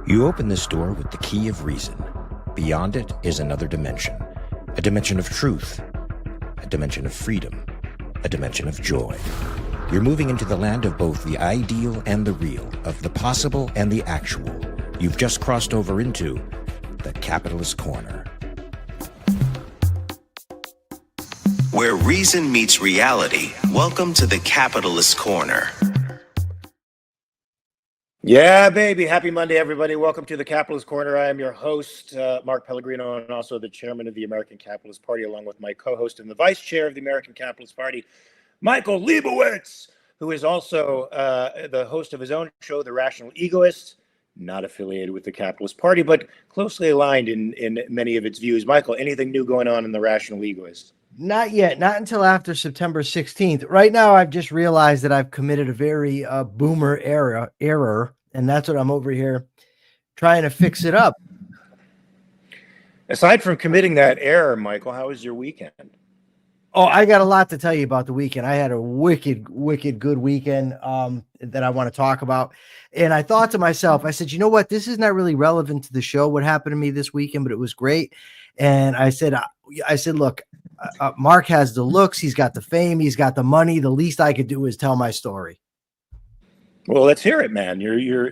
You open this door with the key of reason. Beyond it is another dimension. A dimension of truth. A dimension of freedom. A dimension of joy. You're moving into the land of both the ideal and the real, of the possible and the actual. You've just crossed over into the capitalist corner. Where reason meets reality, welcome to the capitalist corner. Yeah, baby. Happy Monday, everybody. Welcome to the Capitalist Corner. I am your host, Mark Pellegrino, and also the chairman of the American Capitalist Party, along with my co-host and the vice chair of the American Capitalist Party, Michael Liebowitz, who is also the host of his own show, The Rational Egoist, not affiliated with the Capitalist Party, but closely aligned in many of its views. Michael, anything new going on in The Rational Egoist? Not yet. Not until after September 16th. Right now, I've just realized that I've committed a very boomer error, and that's what I'm over here trying to fix it up. Aside from committing that error, Michael, how was your weekend? Oh, I got a lot to tell you about the weekend. I had a wicked good weekend that I want to talk about. And I thought to myself, I said, you know what? This is not really relevant to the show, what happened to me this weekend, but it was great. And I said, look, Mark has the looks. He's got the fame. He's got the money. The least I could do is tell my story. Well, let's hear it, man.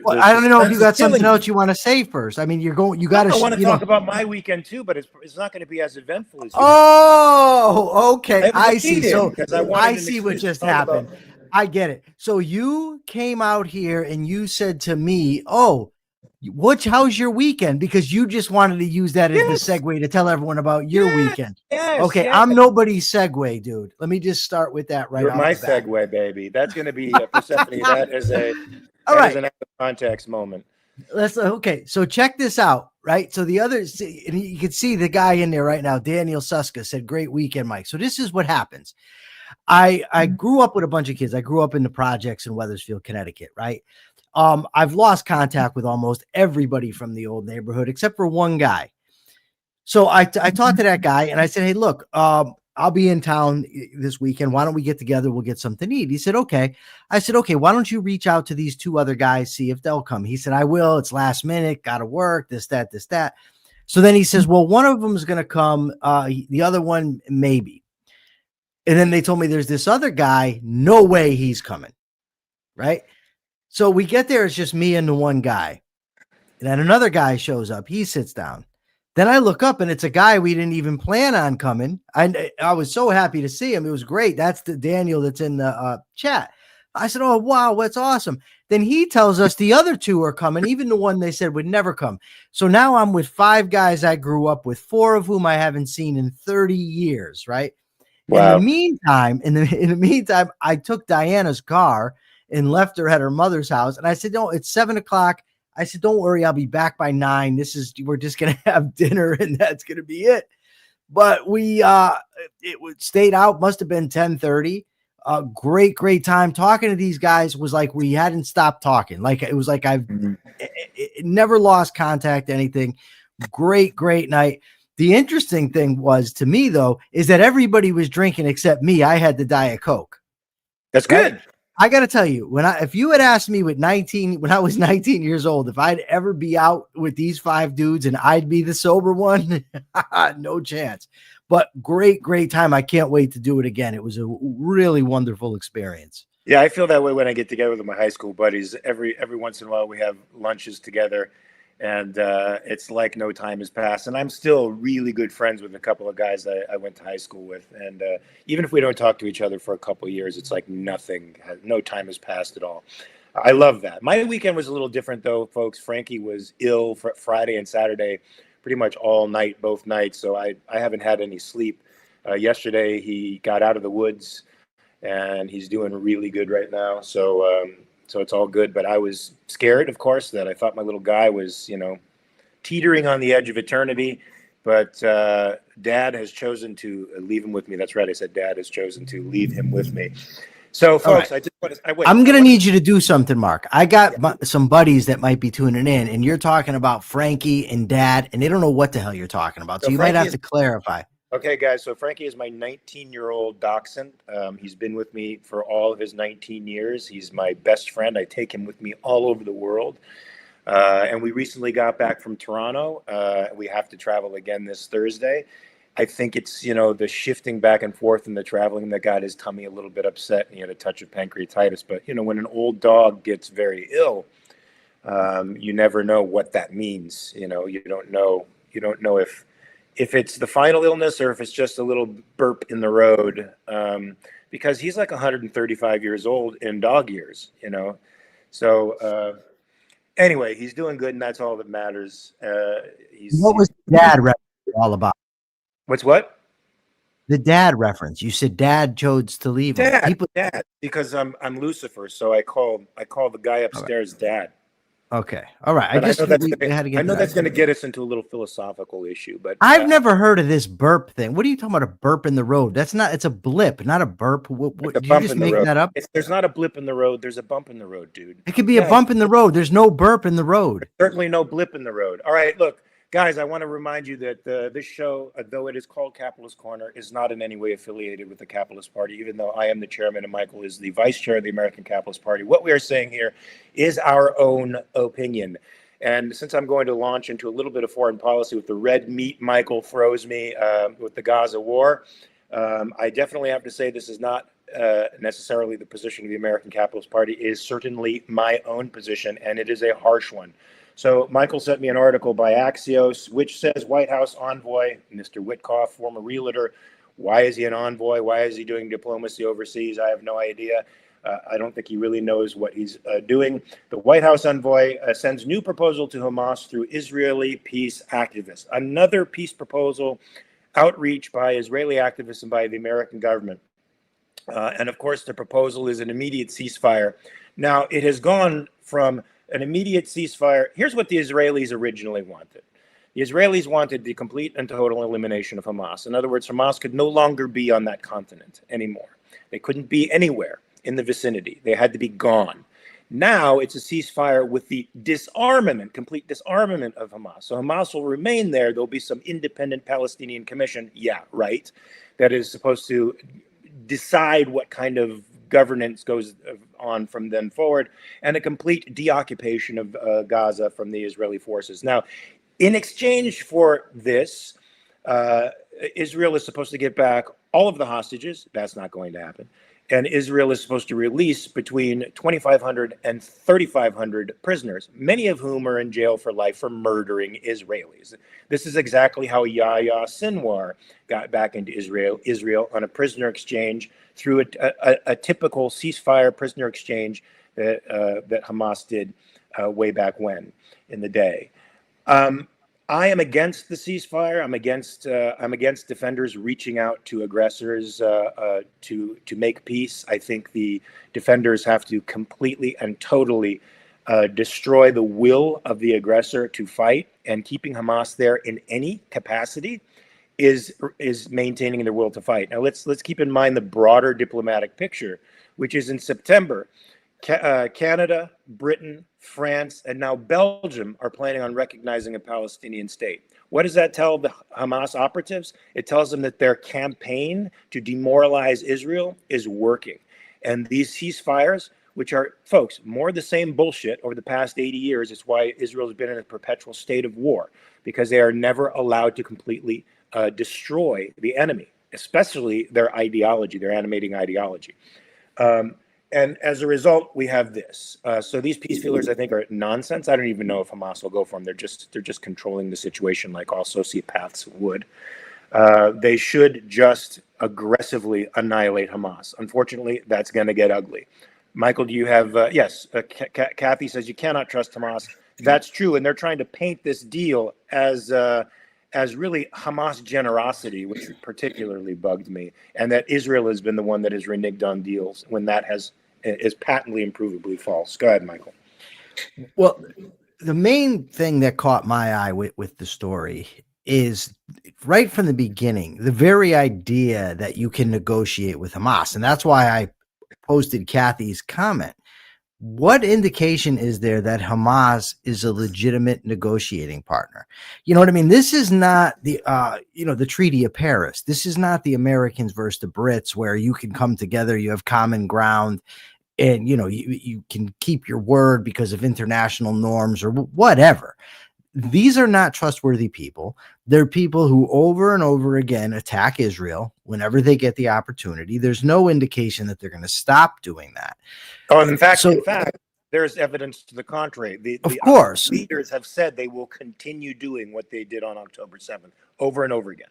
Well, I don't know if you got something else you want to say first. I mean, you got to. I want to talk about my weekend too, but it's not going to be as eventful as. Oh, okay. I see. So I see what just happened. I get it. So you came out here and you said to me, "Oh, how's your weekend?" Because you just wanted to use that as the segue to tell everyone about your weekend. Yes, okay, yes. I'm nobody's segue, dude. Let me just start with that right. You're my segue, baby. That's going to be Persephone. That is an out of context moment. Okay. So check this out, right? So the others, and you can see the guy in there right now, Daniel Suska, said, "Great weekend, Mike." So this is what happens. I grew up with a bunch of kids. I grew up in the projects in Wethersfield, Connecticut, right? I've lost contact with almost everybody from the old neighborhood except for one guy. So I talked to that guy and I said, "Hey, look, I'll be in town this weekend. Why don't we get together? We'll get something to eat." He said, "Okay." I said, "Okay, why don't you reach out to these two other guys, see if they'll come?" He said, "I will. It's last minute. Got to work, this, that. So then he says, "Well, one of them is going to come. The other one, maybe." And then they told me there's this other guy. No way he's coming. Right. So we get there. It's just me and the one guy. And then another guy shows up. He sits down. Then I look up and it's a guy we didn't even plan on coming. I was so happy to see him. It was great. That's the Daniel that's in the chat. I said, "Oh, wow, that's awesome." Then he tells us the other two are coming, even the one they said would never come. So now I'm with five guys I grew up with, four of whom I haven't seen in 30 years, right? Wow. In the meantime, I took Diana's car and left her at her mother's house. And I said, "No, it's 7:00. I said, don't worry, I'll be back by 9. We're just going to have dinner and that's going to be it." But we, stayed out, must've been 10:30. Great time talking to these guys. Was like, we hadn't stopped talking. Like, it was like, I've never lost contact, anything. Great night. The interesting thing was to me though, is that everybody was drinking except me. I had the Diet Coke. That's good. Right? I got to tell you, if you had asked me when I was 19 years old, if I'd ever be out with these five dudes and I'd be the sober one, no chance. But great time. I can't wait to do it again. It was a really wonderful experience. Yeah, I feel that way when I get together with my high school buddies. Every once in a while, we have lunches together, and it's like no time has passed. And I'm still really good friends with a couple of guys that I went to high school with. And even if we don't talk to each other for a couple of years, it's like no time has passed at all. I love that. My weekend was a little different, though, folks. Frankie was ill for Friday and Saturday, pretty much all night, both nights. So I haven't had any sleep. Yesterday, he got out of the woods, and he's doing really good right now. So it's all good. But I was scared, of course, that I thought my little guy was, teetering on the edge of eternity. But Dad has chosen to leave him with me. That's right. I said Dad has chosen to leave him with me. So, folks, right. I'm going to need you to do something, Mark. I got some buddies that might be tuning in, and you're talking about Frankie and Dad, and they don't know what the hell you're talking about. So you might have to clarify. Okay, guys. So Frankie is my 19-year-old dachshund. He's been with me for all of his 19 years. He's my best friend. I take him with me all over the world. And we recently got back from Toronto. We have to travel again this Thursday. I think it's, the shifting back and forth and the traveling that got his tummy a little bit upset, and he had a touch of pancreatitis. But, when an old dog gets very ill, you never know what that means. You don't know if it's the final illness or if it's just a little burp in the road, because he's like 135 years old in dog years, So anyway, he's doing good, and that's all that matters. What was dad all about? What's what? The dad reference. You said dad chose to leave him. Dad, because I'm Lucifer, so I call the guy upstairs Dad. Okay, all right. I know that's going to get us into a little philosophical issue, but I've never heard of this burp thing. What are you talking about? A burp in the road? That's not. It's a blip, not a burp. What did you just make that up? There's not a blip in the road. There's a bump in the road, dude. It could be a bump in the road. There's no burp in the road. Certainly no blip in the road. All right, look. Guys, I want to remind you that this show, though it is called Capitalist Corner, is not in any way affiliated with the Capitalist Party, even though I am the chairman and Michael is the vice chair of the American Capitalist Party. What we are saying here is our own opinion. And since I'm going to launch into a little bit of foreign policy with the red meat Michael throws me with the Gaza war, I definitely have to say this is not necessarily the position of the American Capitalist Party. It is certainly my own position, and it is a harsh one. So Michael sent me an article by Axios, which says White House envoy, Mr. Witkoff, former realtor. Why is he an envoy? Why is he doing diplomacy overseas? I have no idea. I don't think he really knows what he's doing. The White House envoy sends new proposal to Hamas through Israeli peace activists. Another peace proposal, outreach by Israeli activists and by the American government. And of course, the proposal is an immediate ceasefire. Now, it has gone from an immediate ceasefire. Here's what the Israelis originally wanted. The Israelis wanted the complete and total elimination of Hamas. In other words, Hamas could no longer be on that continent anymore. They couldn't be anywhere in the vicinity. They had to be gone. Now it's a ceasefire with the disarmament, complete disarmament of Hamas. So Hamas will remain there. There'll be some independent Palestinian commission. Yeah, right. That is supposed to decide what kind of governance goes on from then forward, and a complete deoccupation of Gaza from the Israeli forces. Now, in exchange for this, Israel is supposed to get back all of the hostages. That's not going to happen. And Israel is supposed to release between 2,500 and 3,500 prisoners, many of whom are in jail for life for murdering Israelis. This is exactly how Yahya Sinwar got back into Israel on a prisoner exchange through a typical ceasefire prisoner exchange that Hamas did way back when in the day. I am against the ceasefire. I'm against defenders reaching out to aggressors to make peace. I think the defenders have to completely and totally destroy the will of the aggressor to fight, and keeping Hamas there in any capacity is maintaining their will to fight. Now let's keep in mind the broader diplomatic picture, which is in September. Canada, Britain, France, and now Belgium are planning on recognizing a Palestinian state. What does that tell the Hamas operatives? It tells them that their campaign to demoralize Israel is working. And these ceasefires, which are, folks, more the same bullshit over the past 80 years, it's why Israel has been in a perpetual state of war, because they are never allowed to completely destroy the enemy, especially their ideology, their animating ideology. And as a result, we have this. So these peace feelers, I think, are nonsense. I don't even know if Hamas will go for them. They're just controlling the situation like all sociopaths would. They should just aggressively annihilate Hamas. Unfortunately, that's going to get ugly. Michael, do you have? Yes. Kathy says you cannot trust Hamas. That's true, and they're trying to paint this deal as really Hamas generosity, which particularly bugged me, and that Israel has been the one that has reneged on deals when that is patently and provably false. Go ahead, Michael. Well, the main thing that caught my eye with the story is right from the beginning, the very idea that you can negotiate with Hamas. And that's why I posted Kathy's comment. What indication is there that Hamas is a legitimate negotiating partner? You know what I mean? This is not the, the Treaty of Paris. This is not the Americans versus the Brits where you can come together, you have common ground. and you can keep your word because of international norms or whatever. These are not trustworthy people. They're people who over and over again attack Israel whenever they get the opportunity. There's no indication that they're going to stop doing that. Oh, and in fact, there's evidence to the contrary. Of course, leaders have said they will continue doing what they did on October 7th over and over again.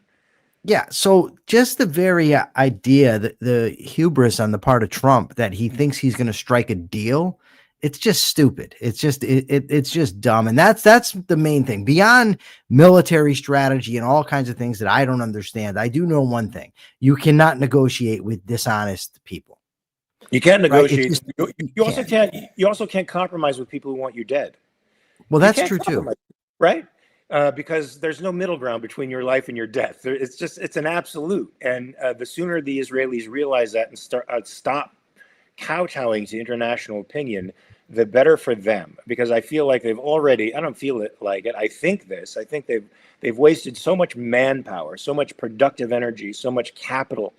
Yeah. So just the very idea that the hubris on the part of Trump that he thinks he's going to strike a deal, it's just stupid. It's just it's just dumb. And that's the main thing. Beyond military strategy and all kinds of things that I don't understand, I do know one thing: you cannot negotiate with dishonest people. You can't negotiate. Right? You also can't. You also can't compromise with people who want you dead. Well, that's true too, right? Because there's no middle ground between your life and your death. It's an absolute. And the sooner the Israelis realize that and stop kowtowing to international opinion, the better for them. Because I feel like they've already, I don't feel it like it. I think they've wasted so much manpower, so much productive energy, so much capital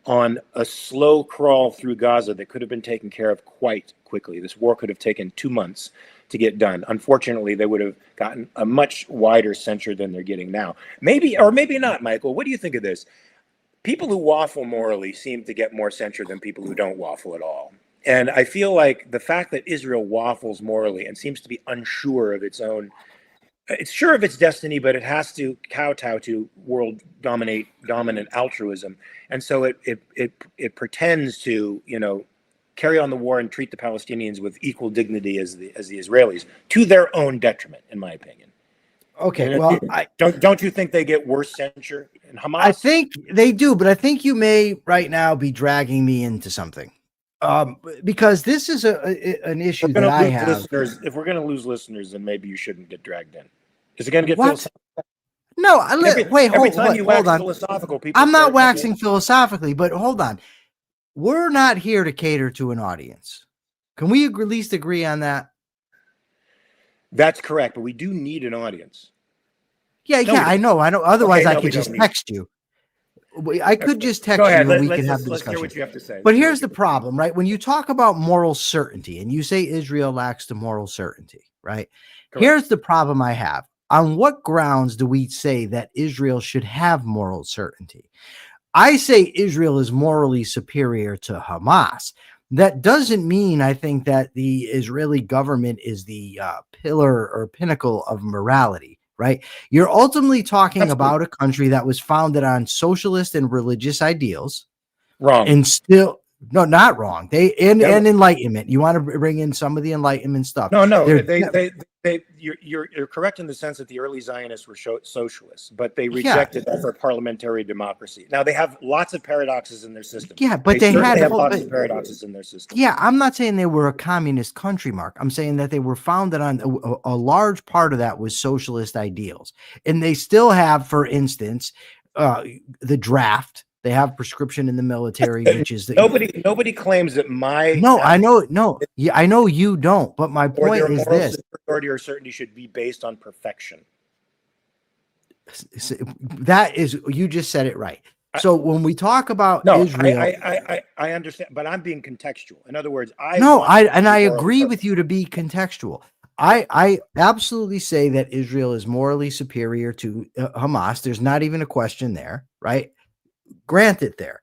on a slow crawl through Gaza that could have been taken care of quite quickly. This war could have taken 2 months to get done. Unfortunately, they would have gotten a much wider censure than they're getting now. Maybe, or maybe not, Michael. What do you think of this? People who waffle morally seem to get more censure than people who don't waffle at all. And I feel like the fact that Israel waffles morally and seems to be unsure of its own, it's sure of its destiny, but it has to kowtow to world dominant altruism. And so it pretends to, carry on the war and treat the Palestinians with equal dignity as the Israelis, to their own detriment, in my opinion. Okay, well, don't you think they get worse censure in Hamas? I think they do, but I think you may right now be dragging me into something, because this is an issue that I have. If we're going to lose listeners, then maybe you shouldn't get dragged in. Is it going to get philosophical? No, hold on. Philosophical, I'm not waxing philosophically, but hold on. We're not here to cater to an audience. Can we at least agree on that? That's correct, but we do need an audience. Yeah, I know. Otherwise, I could just text you. I could just text you and we could have the discussion. Let's hear what you have to say. But here's the problem, right? When you talk about moral certainty and you say Israel lacks the moral certainty, right? Correct. Here's the problem I have. On what grounds do we say that Israel should have moral certainty? I say Israel is morally superior to Hamas. That doesn't mean I think that the Israeli government is the pillar or pinnacle of morality, right? You're ultimately talking about a country that was founded on socialist and religious ideals. Wrong. And still, no, not wrong. And Enlightenment. You want to bring in some of the Enlightenment stuff. No. You're correct in the sense that the early Zionists were socialists, but they rejected for parliamentary democracy. Now they have lots of paradoxes in their system. Yeah, but they have lots of paradoxes in their system. Yeah, I'm not saying they were a communist country, Mark. I'm saying that they were founded on a large part of that was socialist ideals, and they still have, for instance, the draft. They have prescription in the military, which is nobody claims that I know you don't, but my point is this: superiority or certainty should be based on perfection. That is, you just said it right. So when we talk about Israel, I understand, but I'm being contextual. In other words, I agree with you to be contextual. I absolutely say that Israel is morally superior to Hamas. There's not even a question there, right? Granted there,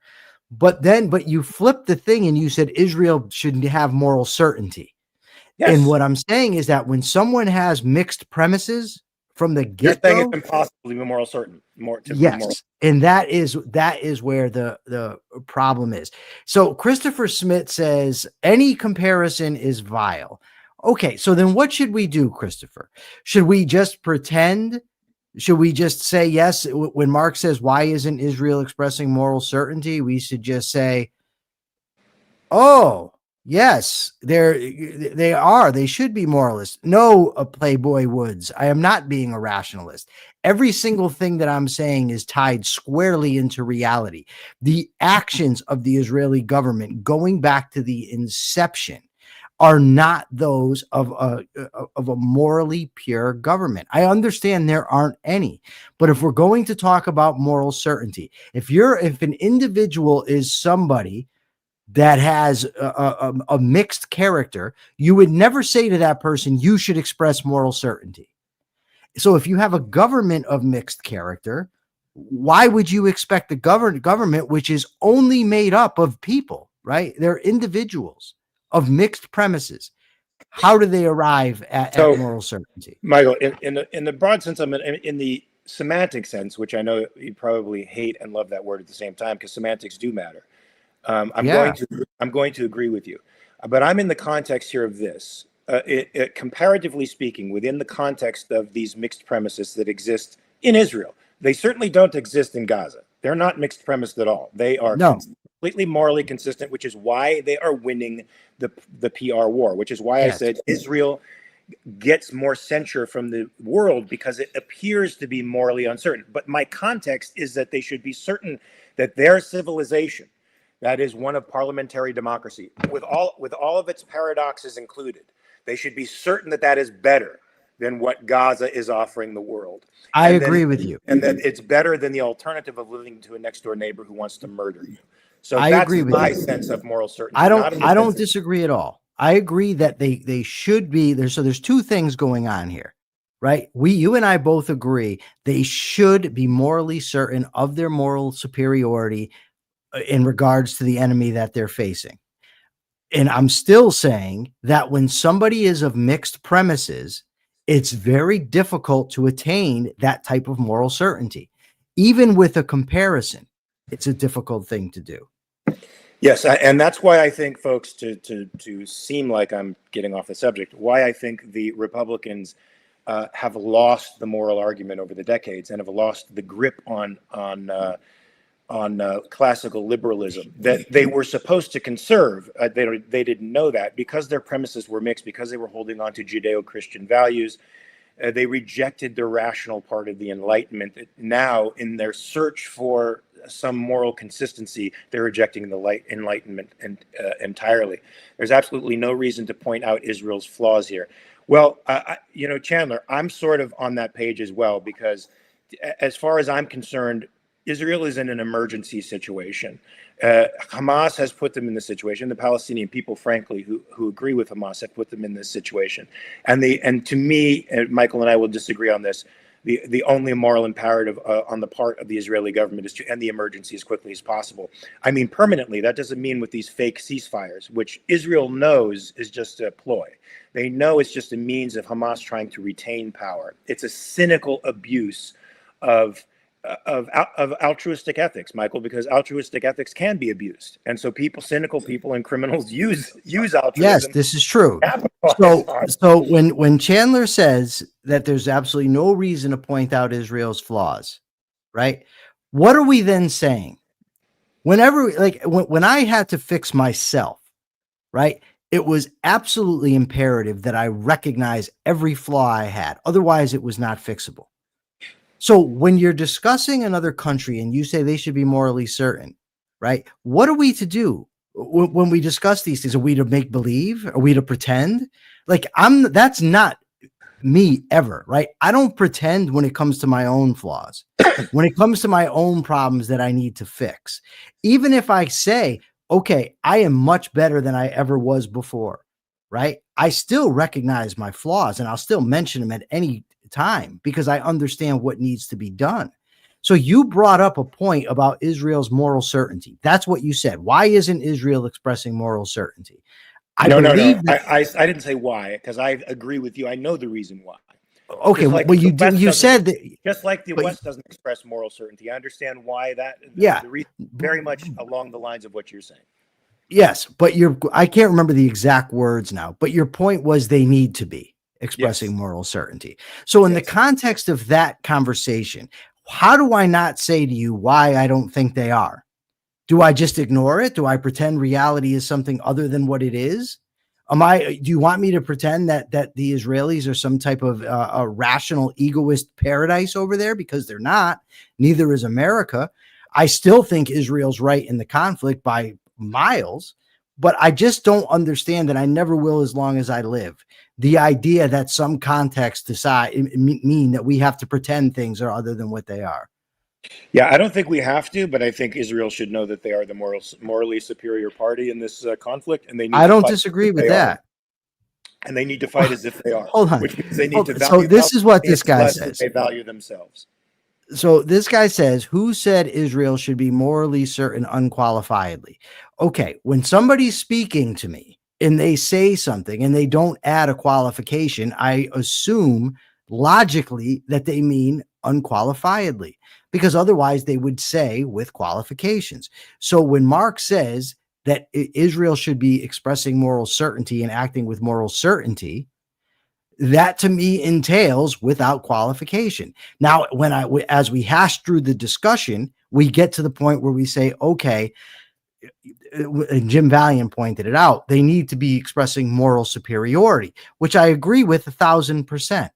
but you flipped the thing and you said Israel shouldn't have moral certainty. Yes. And what I'm saying is that when someone has mixed premises from the get-go, you're saying it's impossible to be moral certain. And that is where the problem is. So Christopher Smith says any comparison is vile. Okay, so then what should we do, Christopher? Should we just pretend? Should we just say yes? When Mark says, why isn't Israel expressing moral certainty? We should just say, oh, yes, they are. They should be moralists. No, a Playboy Woods. I am not being a rationalist. Every single thing that I'm saying is tied squarely into reality. The actions of the Israeli government going back to the inception are not those of a morally pure government. I understand there aren't any, but if we're going to talk about moral certainty, if an individual is somebody that has a mixed character, you would never say to that person, you should express moral certainty. So if you have a government of mixed character, why would you expect the government, which is only made up of people, right? They're individuals of mixed premises. How do they arrive at moral certainty? Michael, in the broad sense, in the semantic sense, which I know you probably hate and love that word at the same time, because semantics do matter. I'm going to agree with you, but I'm in the context here of this. Comparatively speaking, within the context of these mixed premises that exist in Israel, they certainly don't exist in Gaza. They're not mixed premised at all. They are completely morally consistent, which is why they are winning the PR war, which is why I said Israel gets more censure from the world because it appears to be morally uncertain. But my context is that they should be certain that their civilization, that is one of parliamentary democracy, with all of its paradoxes included, they should be certain that that is better than what Gaza is offering the world. I agree with you. And that it's better than the alternative of living to a next door neighbor who wants to murder you. So I that's agree with my you. sense of moral certainty. I don't disagree at all. I agree that they should be there. So there's two things going on here, right? You and I both agree they should be morally certain of their moral superiority in regards to the enemy that they're facing. And I'm still saying that when somebody is of mixed premises, it's very difficult to attain that type of moral certainty. Even with a comparison, it's a difficult thing to do. Yes, and that's why I think, folks, to seem like I'm getting off the subject, why I think the Republicans have lost the moral argument over the decades and have lost the grip on classical liberalism that they were supposed to conserve. They didn't know that because their premises were mixed, because they were holding on to Judeo-Christian values. They rejected the rational part of the Enlightenment. Now, in their search for some moral consistency, they're rejecting the Enlightenment entirely. There's absolutely no reason to point out Israel's flaws here. Well, Chandler, I'm sort of on that page as well, because as far as I'm concerned, Israel is in an emergency situation. Hamas has put them in this situation. The Palestinian people, frankly, who agree with Hamas, have put them in this situation. And to me, Michael and I will disagree on this, the only moral imperative on the part of the Israeli government is to end the emergency as quickly as possible. I mean, permanently. That doesn't mean with these fake ceasefires, which Israel knows is just a ploy. They know it's just a means of Hamas trying to retain power. It's a cynical abuse of altruistic ethics, Michael, because altruistic ethics can be abused, and so cynical people and criminals use altruism. Yes, this is true. So when Chandler says that there's absolutely no reason to point out Israel's flaws, right? What are we then saying? Whenever, like, when I had to fix myself, right, it was absolutely imperative that I recognize every flaw I had. Otherwise, it was not fixable. So when you're discussing another country and you say they should be morally certain, right? What are we to do when we discuss these things? Are we to make believe? Are we to pretend? That's not me ever, right? I don't pretend when it comes to my own flaws, when it comes to my own problems that I need to fix. Even if I say, okay, I am much better than I ever was before, right? I still recognize my flaws and I'll still mention them at any time because I understand what needs to be done. So you brought up a point about Israel's moral certainty. That's what you said. Why isn't Israel expressing moral certainty? No. I didn't say why, because I agree with you. I know the reason why. Okay, well, you said that just like the West doesn't express moral certainty. I understand why that. Yeah, the reason, very much along the lines of what you're saying. Yes, but I can't remember the exact words now. But your point was they need to be expressing moral certainty. So in the context of that conversation, how do I not say to you why I don't think they are? Do I just ignore it? Do I pretend reality is something other than what it is? Do you want me to pretend that the Israelis are some type of a rational egoist paradise over there? Because they're not. Neither is America. I still think Israel's right in the conflict by miles, but I just don't understand, and I never will as long as I live, the idea that some context mean that we have to pretend things are other than what they are. Yeah, I don't think we have to, but I think Israel should know that they are the morally superior party in this conflict, and they need I to don't fight as disagree if with they are. that. And they need to fight as if they are, Hold on. which means they need Hold to on. So value this is what this Palestinians guy less than says. they value themselves. So this guy says, who said Israel should be morally certain unqualifiedly? Okay, when somebody's speaking to me and they say something and they don't add a qualification, I assume logically that they mean unqualifiedly, because otherwise they would say with qualifications. So when Mark says that Israel should be expressing moral certainty and acting with moral certainty, that to me entails without qualification. Now, as we hash through the discussion, we get to the point where we say, okay, and Jim Valiant pointed it out, they need to be expressing moral superiority, which I agree with 1,000%.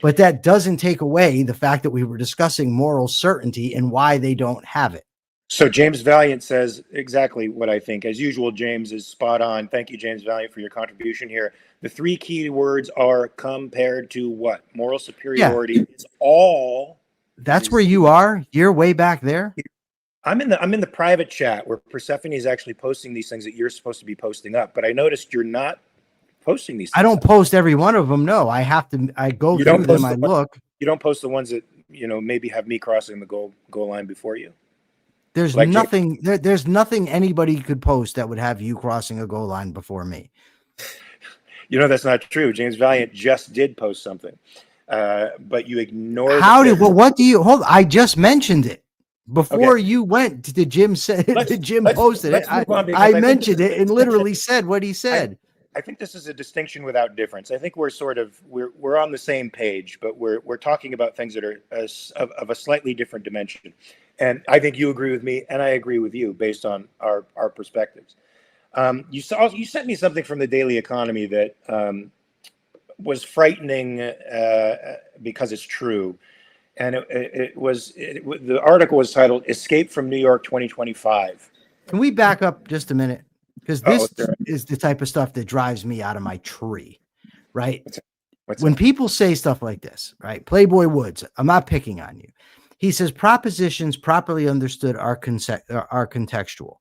But that doesn't take away the fact that we were discussing moral certainty and why they don't have it. So James Valiant says exactly what I think. As usual, James is spot on. Thank you, James Valiant, for your contribution here. The three key words are compared to what? Moral Yeah, superiority is all. that's where you are. You're way back there. I'm in the private chat where Persephone is actually posting these things that you're supposed to be posting up, but I noticed you're not posting these things. I don't post every one of them. No, I go You through don't them. post I look. You don't post the ones that maybe have me crossing the goal line before you. There's Like nothing. There's nothing anybody could post that would have you crossing a goal line before me. That's not true. James Valiant just did post something, but you ignored. What do you hold? I just mentioned it before Okay. you went to Jim said. Jim posted it. I mentioned it and literally said what he said. I think this is a distinction without difference. I think we're on the same page, but we're talking about things that are of a slightly different dimension. And I think you agree with me, and I agree with you based on our perspectives. You sent me something from the Daily Economy that was frightening because it's true, and the article was titled "Escape from New York 2025." Can we back up just a minute? Because this sure. is the type of stuff that drives me out of my tree, right? What's when that? people say stuff like this, right? Playboy Woods, I'm not picking on you. He says propositions properly understood are contextual.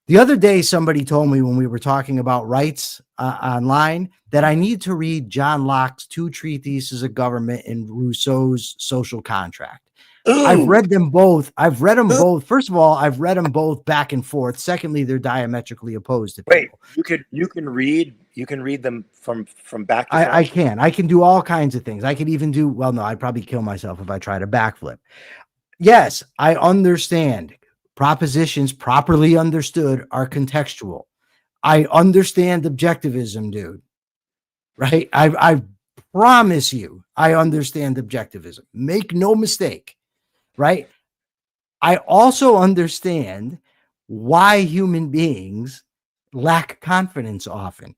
The other day, somebody told me when we were talking about rights online that I need to read John Locke's Two Treatises of Government and Rousseau's Social Contract. Ooh. I've read them both. First of all, I've read them both back and forth. Secondly, they're diametrically opposed to people. Wait, you can read them from back to front? I can do all kinds of things. I could even do, well, no, I'd probably kill myself if I tried a backflip. Yes, I understand. Propositions properly understood are contextual. I understand objectivism, dude. Right? I promise you, I understand objectivism. Make no mistake. Right? I also understand why human beings lack confidence often.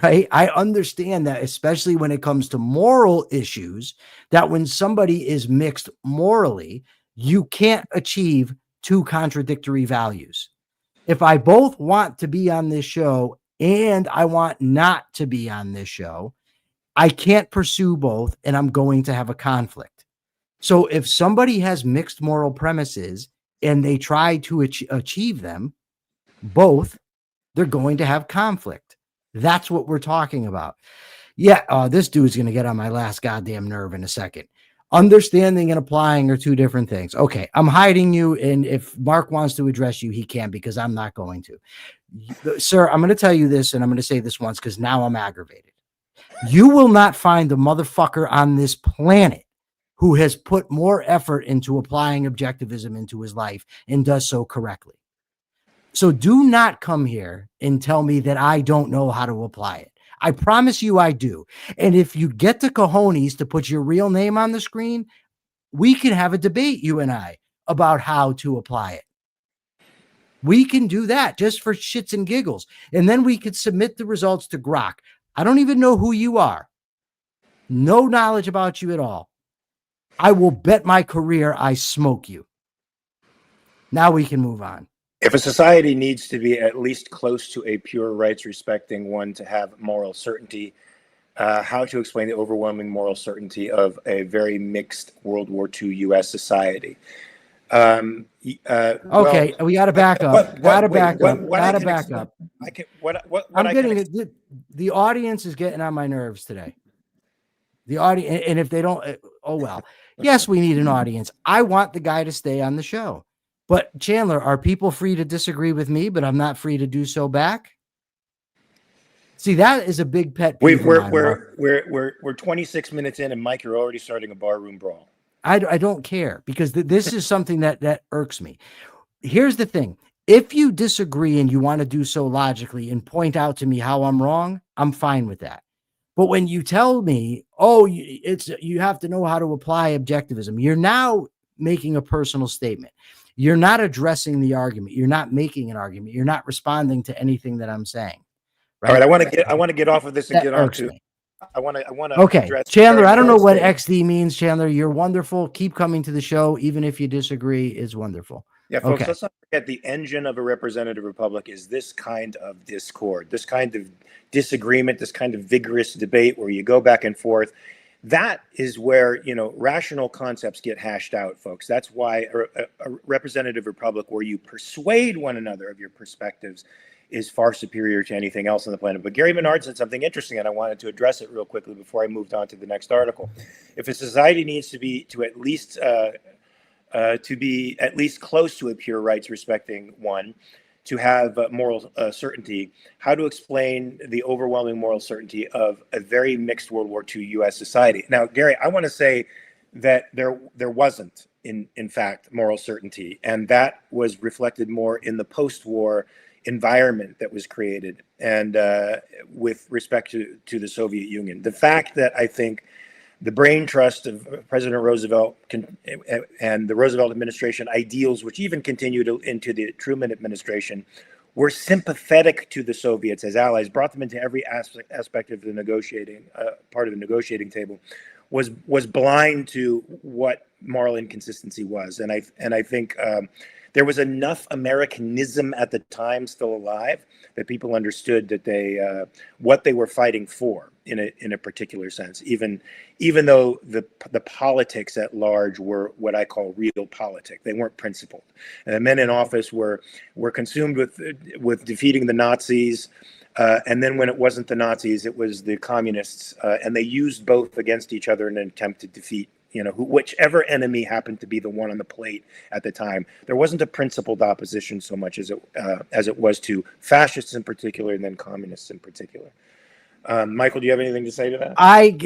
Right? I understand that, especially when it comes to moral issues, that when somebody is mixed morally, you can't achieve two contradictory values. If I both want to be on this show and I want not to be on this show, I can't pursue both, and I'm going to have a conflict. So if somebody has mixed moral premises and they try to achieve them both, they're going to have conflict. That's what we're talking about. Yeah, this dude's going to get on my last goddamn nerve in a second. Understanding and applying are two different things. Okay, I'm hiding you, and if Mark wants to address you, he can, because I'm not going to. Sir, I'm going to tell you this, and I'm going to say this once because now I'm aggravated. You will not find a motherfucker on this planet who has put more effort into applying objectivism into his life and does so correctly. So do not come here and tell me that I don't know how to apply it. I promise you I do. And if you get the cojones to put your real name on the screen, we can have a debate, you and I, about how to apply it. We can do that just for shits and giggles. And then we could submit the results to Grok. I don't even know who you are. No knowledge about you at all. I will bet my career I smoke you. Now we can move on. If a society needs to be at least close to a pure rights respecting one to have moral certainty, how to explain the overwhelming moral certainty of a very mixed World War II U.S. society. Okay, we got to back up. Got to back up. Got to back up. I can. What I'm I getting can. it. The audience is getting on my nerves today. The audience, and if they don't, oh well. Yes, we need an audience. I want the guy to stay on the show. But Chandler, are people free to disagree with me, but I'm not free to do so back? See, that is a big pet peeve. We're 26 minutes in, and Mike, you're already starting a barroom brawl. I don't care, because this is something that irks me. Here's the thing. If you disagree and you want to do so logically and point out to me how I'm wrong, I'm fine with that. But when you tell me, oh, you have to know how to apply objectivism, you're now making a personal statement. You're not addressing the argument. You're not making an argument. You're not responding to anything that I'm saying. Right? All right, I want to get off of this and get on to. I want to. Okay, Chandler. I don't know what XD means, Chandler. You're wonderful. Keep coming to the show, even if you disagree. Is wonderful. Yeah, folks. Let's not forget, the engine of a representative republic is this kind of discord, this kind of disagreement, this kind of vigorous debate where you go back and forth. That is where, rational concepts get hashed out, folks. That's why a representative republic where you persuade one another of your perspectives is far superior to anything else on the planet. But Gary Menard said something interesting, and I wanted to address it real quickly before I moved on to the next article. If a society needs to be at least close to a pure rights respecting one, to have moral certainty, how to explain the overwhelming moral certainty of a very mixed World War II U.S. society. Now, Gary, I want to say that there wasn't, in fact, moral certainty, and that was reflected more in the post-war environment that was created, and with respect to the Soviet Union. The fact that I think the brain trust of President Roosevelt and the Roosevelt administration ideals, which even continued into the Truman administration, were sympathetic to the Soviets as allies, brought them into every aspect of the negotiating part of the negotiating table, was blind to what moral inconsistency was. And I think there was enough Americanism at the time still alive that people understood that what they were fighting for in a particular sense, even though the politics at large were what I call real politics. They weren't principled. And the men in office were consumed with defeating the Nazis, and then when it wasn't the Nazis, it was the communists, and they used both against each other in an attempt to defeat whichever enemy happened to be the one on the plate at the time. There wasn't a principled opposition so much as it was to fascists in particular, and then communists in particular. Michael, do you have anything to say to that? I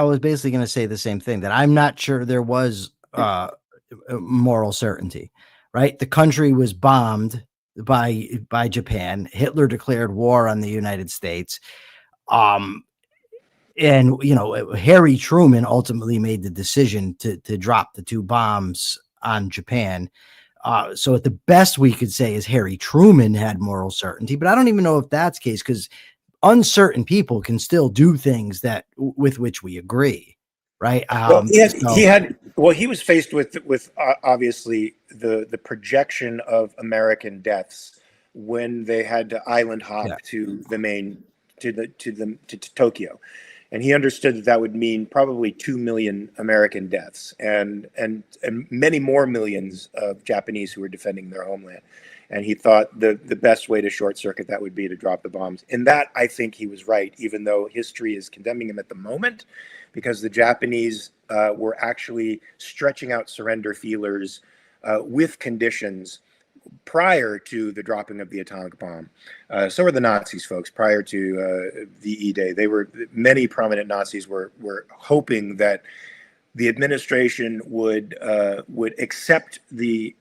was basically going to say the same thing, that I'm not sure there was moral certainty, right? The country was bombed by Japan. Hitler declared war on the United States. And, Harry Truman ultimately made the decision to drop the 2 bombs on Japan. So at the best we could say is Harry Truman had moral certainty, but I don't even know if that's the case, because uncertain people can still do things with which we agree. Right. He was faced with obviously the projection of American deaths when they had to island hop to Tokyo. And he understood that would mean probably 2 million American deaths and many more millions of Japanese who were defending their homeland. And he thought the best way to short circuit that would be to drop the bombs. In that, I think he was right, even though history is condemning him at the moment, because the Japanese were actually stretching out surrender feelers with conditions prior to the dropping of the atomic bomb. So were the Nazis, folks, prior to VE Day. Many prominent Nazis were hoping that the administration would accept the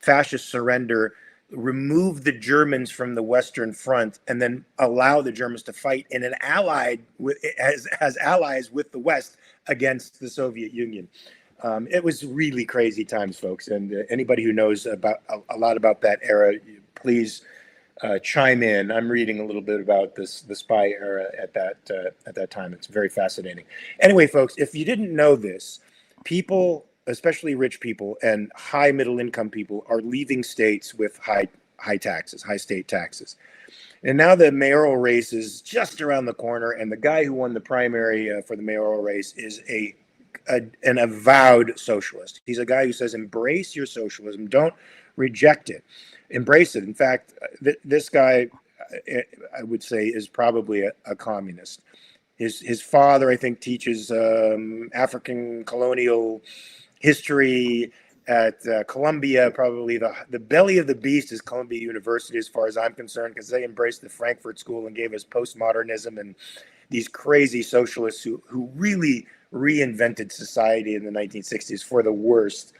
fascist surrender, remove the Germans from the Western Front, and then allow the Germans to fight in an as allies with the West against the Soviet Union. It was really crazy times, folks. And anybody who knows about a lot about that era, please chime in. I'm reading a little bit about the spy era at that time. It's very fascinating. Anyway, folks, if you didn't know this, people, especially rich people and high middle income people, are leaving states with high taxes, high state taxes. And now the mayoral race is just around the corner, and the guy who won the primary for the mayoral race is an avowed socialist. He's a guy who says, embrace your socialism, don't reject it, embrace it. In fact, this guy, I would say, is probably a communist. His father, I think, teaches African colonial history at Columbia. Probably the belly of the beast is Columbia University, as far as I'm concerned, because they embraced the Frankfurt School and gave us postmodernism and these crazy socialists who really reinvented society in the 1960s for the worst.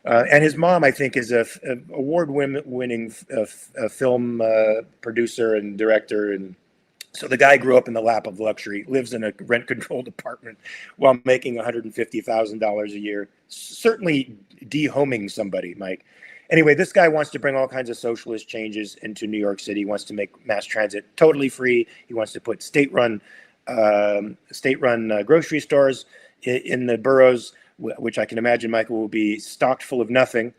And his mom, I think, is a award-winning film producer and director. And so the guy grew up in the lap of luxury, lives in a rent-controlled apartment while making $150,000 a year, certainly dehoming somebody, Mike. Anyway, this guy wants to bring all kinds of socialist changes into New York City. He wants to make mass transit totally free. He wants to put state-run grocery stores in the boroughs, which I can imagine, Michael, will be stocked full of nothing.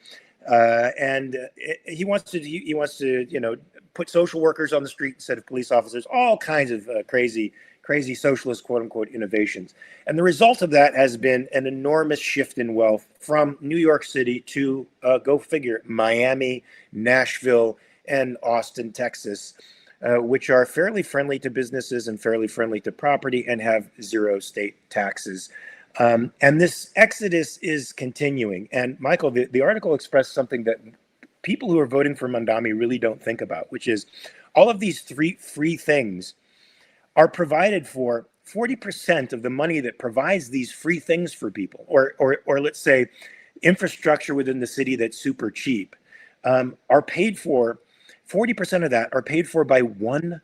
And he wants to put social workers on the street instead of police officers, all kinds of crazy socialist, quote unquote, innovations. And the result of that has been an enormous shift in wealth from New York City to, go figure, Miami, Nashville, and Austin, Texas, which are fairly friendly to businesses and fairly friendly to property and have zero state taxes. And this exodus is continuing. And Michael, the article expressed something that people who are voting for Mamdani really don't think about, which is all of these free things are provided for. 40% of the money that provides these free things for people, or let's say infrastructure within the city that's super cheap, are paid for. 40% of that are paid for by 1%.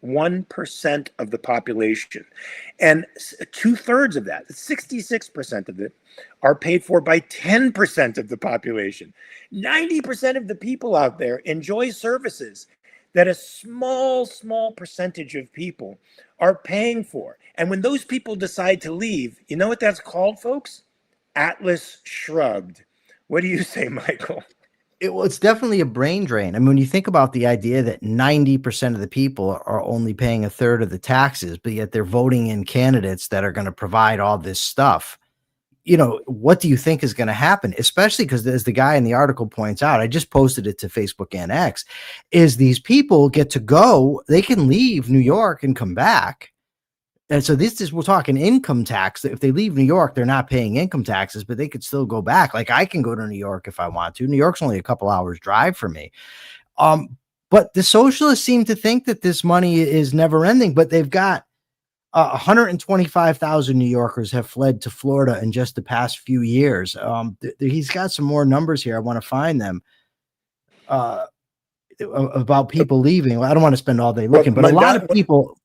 1% of the population. And 2/3 of that, 66% of it, are paid for by 10% of the population. 90% of the people out there enjoy services that a small percentage of people are paying for. And when those people decide to leave, you know what that's called, folks? Atlas shrugged. What do you say, Michael? It's definitely a brain drain. I mean, when you think about the idea that 90% of the people are only paying 1/3 of the taxes, but yet they're voting in candidates that are going to provide all this stuff, what do you think is going to happen? Especially because, as the guy in the article points out, I just posted it to Facebook and X, is these people get to go, they can leave New York and come back. And so we're talking income tax. If they leave New York, they're not paying income taxes, but they could still go back. Like, I can go to New York if I want to. New York's only a couple hours drive for me. But the socialists seem to think that this money is never ending, but they've got 125,000 New Yorkers have fled to Florida in just the past few years. He's got some more numbers here. I want to find them about people leaving. Well, I don't want to spend all day looking, but a lot of people.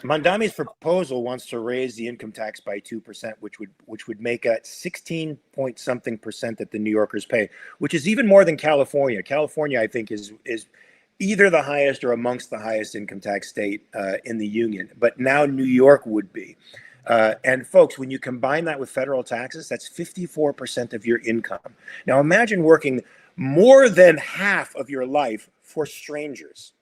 Mamdani's proposal wants to raise the income tax by 2%, which would make it 16 point something percent that the New Yorkers pay, which is even more than California. California, I think, is either the highest or amongst the highest income tax state in the union. But now New York would be. And folks, when you combine that with federal taxes, that's 54% of your income. Now imagine working more than half of your life for strangers,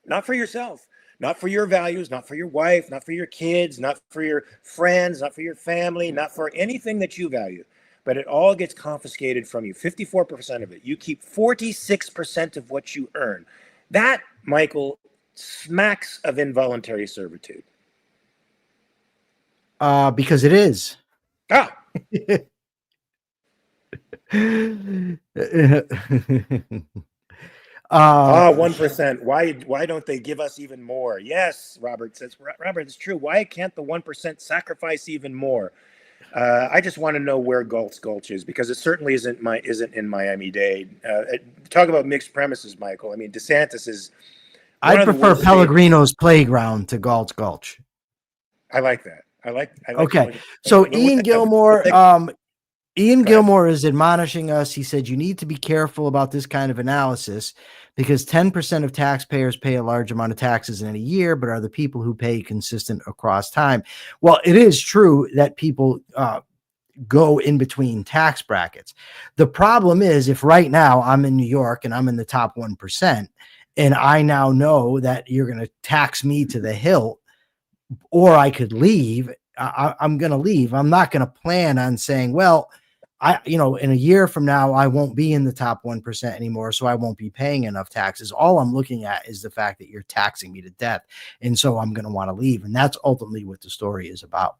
not for yourself. Not for your values, not for your wife, not for your kids, not for your friends, not for your family, not for anything that you value. But it all gets confiscated from you, 54% of it. You keep 46% of what you earn. That, Michael, smacks of involuntary servitude. Because it is. 1%. Why don't they give us even more? Yes, Robert says. Robert, it's true. Why can't the 1% sacrifice even more? I just want to know where Galt's Gulch is, because it certainly isn't in Miami-Dade. Talk about mixed premises, Michael. I mean, DeSantis is. I prefer Pellegrino's playground to Galt's Gulch. I like that. I like. Okay, so Ian Gilmore. Ian Gilmore is admonishing us. He said, you need to be careful about this kind of analysis because 10% of taxpayers pay a large amount of taxes in a year, but are the people who pay consistent across time. Well, it is true that people go in between tax brackets. The problem is, if right now I'm in New York and I'm in the top 1%, and I now know that you're going to tax me to the hilt, or I could leave. I'm going to leave. I'm not going to plan on saying, well, in a year from now, I won't be in the top 1% anymore, so I won't be paying enough taxes. All I'm looking at is the fact that you're taxing me to death, and so I'm going to want to leave. And that's ultimately what the story is about.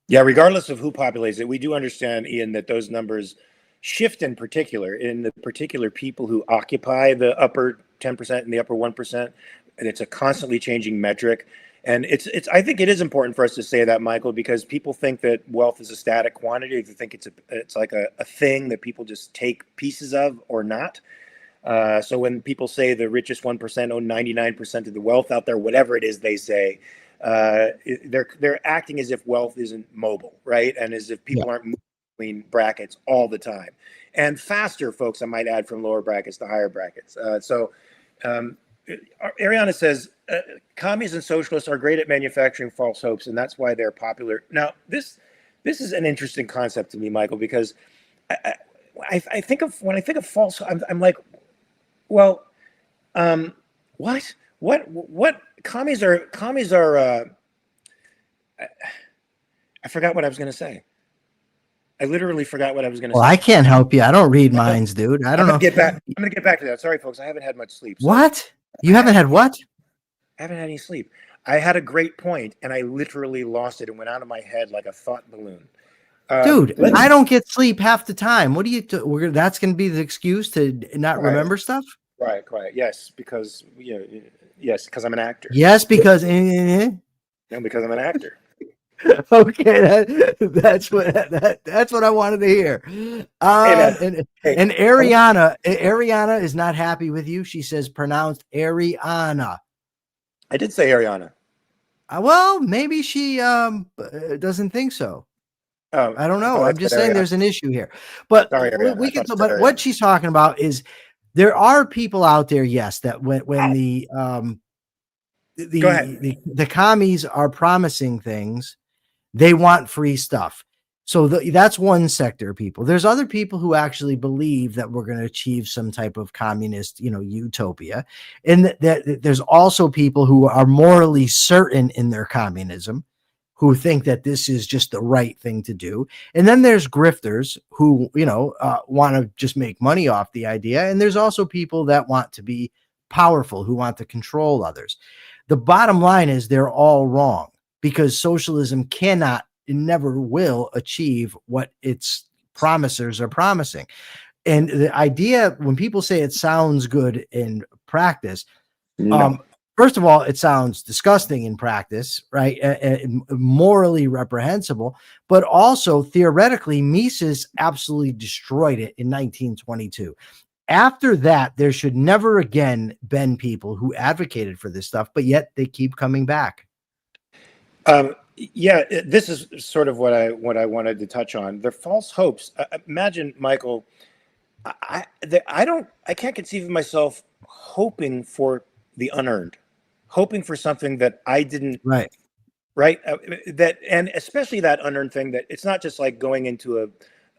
Yeah, regardless of who populates it, we do understand, Ian, that those numbers shift in the particular people who occupy the upper 10% and the upper 1%. And it's a constantly changing metric. And I think it is important for us to say that, Michael, because people think that wealth is a static quantity. They think it's like a thing that people just take pieces of or not. So when people say the richest 1% own 99% of the wealth out there, whatever it is they say, they're acting as if wealth isn't mobile, right? And as if people aren't moving between brackets all the time, and faster, folks, I might add, from lower brackets to higher brackets. Iryna says commies and socialists are great at manufacturing false hopes, and that's why they're popular. Now, this is an interesting concept to me, Michael, because I think of, when I think of false, I'm like, well, what commies are I forgot what I was going to say. I literally forgot what I was going to say. Well, I can't help you. I don't read minds, dude. I don't know. I'm going to get back to that. Sorry, folks. I haven't had much sleep. So What? You haven't had what? I haven't had any sleep. I had a great point, and I literally lost it and went out of my head like a thought balloon. Dude, I don't get sleep half the time. What do you do? That's going to be the excuse to not remember stuff? Right. Yes, because because I'm an actor. Yes, because No, because I'm an actor. Okay, that's what I wanted to hear. And Ariana is not happy with you. She says pronounced Ariana. I did say Ariana. Well, maybe she doesn't think so. I don't know. I'm just saying there's an issue here. But sorry, but what she's talking about is there are people out there, yes, that when the commies are promising things, they want free stuff. So that's one sector of people. There's other people who actually believe that we're going to achieve some type of communist, utopia. And that there's also people who are morally certain in their communism, who think that this is just the right thing to do. And then there's grifters who, want to just make money off the idea. And there's also people that want to be powerful, who want to control others. The bottom line is they're all wrong, because socialism cannot and never will achieve what its promisers are promising. And the idea, when people say it sounds good in practice, first of all, it sounds disgusting in practice, right? Morally reprehensible, but also theoretically, Mises absolutely destroyed it in 1922. After that, there should never again been people who advocated for this stuff, but yet they keep coming back. This is sort of what I wanted to touch on. The false hopes. Imagine, Michael, I can't conceive of myself hoping for the unearned, hoping for something that I didn't. Right. And especially that unearned thing, that it's not just like going into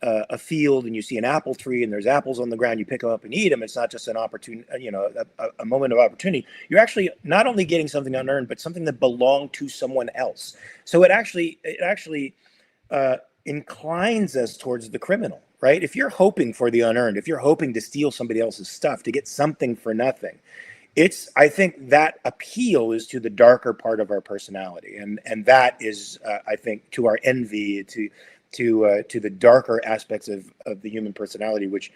a field and you see an apple tree and there's apples on the ground, you pick them up and eat them. It's not just an opportunity, a moment of opportunity. You're actually not only getting something unearned, but something that belonged to someone else. So it actually inclines us towards the criminal, right? If you're hoping for the unearned, if you're hoping to steal somebody else's stuff to get something for nothing, I think that appeal is to the darker part of our personality. And that is, I think, to our envy, to the darker aspects of the human personality, which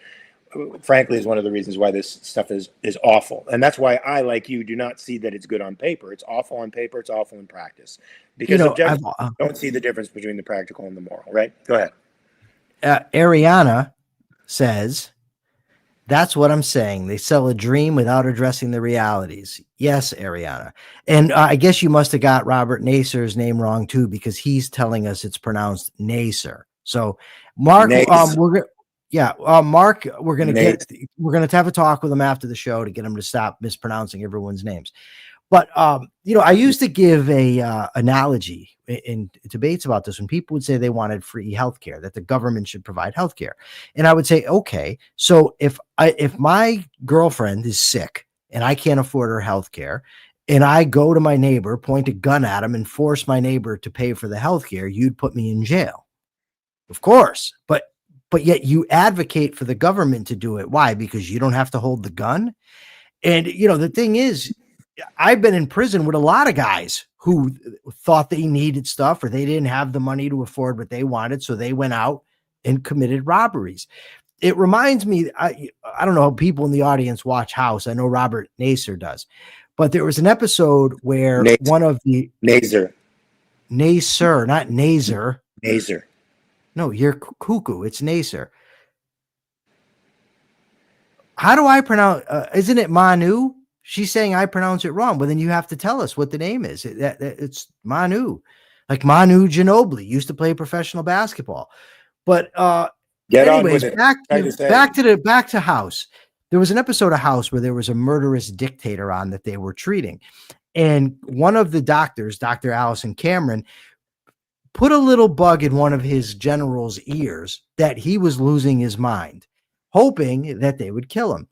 frankly is one of the reasons why this stuff is awful. And that's why I, like you, do not see that it's good on paper. It's awful on paper. It's awful in practice, because objectively don't see the difference between the practical and the moral, right? Go ahead. Ariana says, that's what I'm saying. They sell a dream without addressing the realities. Yes, Ariana. And I guess you must have got Robert Naser's name wrong too, because he's telling us it's pronounced Naser. So Mark, Mark, we're going to have a talk with him after the show to get him to stop mispronouncing everyone's names. But, I used to give a analogy in debates about this when people would say they wanted free healthcare, that the government should provide healthcare. And I would say, okay, so if my girlfriend is sick and I can't afford her health care, and I go to my neighbor, point a gun at him, and force my neighbor to pay for the health care, you'd put me in jail. Of course. But yet you advocate for the government to do it. Why? Because you don't have to hold the gun. And, the thing is, I've been in prison with a lot of guys who thought they needed stuff or they didn't have the money to afford what they wanted. So they went out and committed robberies. It reminds me, I don't know how people in the audience watch House. I know Robert Naser does, but there was an episode where one of the Naser, not Naser. Naser. No, you're cuckoo. It's Naser. How do I pronounce? Isn't it Manu? She's saying I pronounce it wrong, but then you have to tell us what the name is. It's Manu, like Manu Ginobili used to play professional basketball. But anyways, back to House. There was an episode of House where there was a murderous dictator on that they were treating, and one of the doctors, Dr. Allison Cameron, put a little bug in one of his general's ears that he was losing his mind, hoping that they would kill him.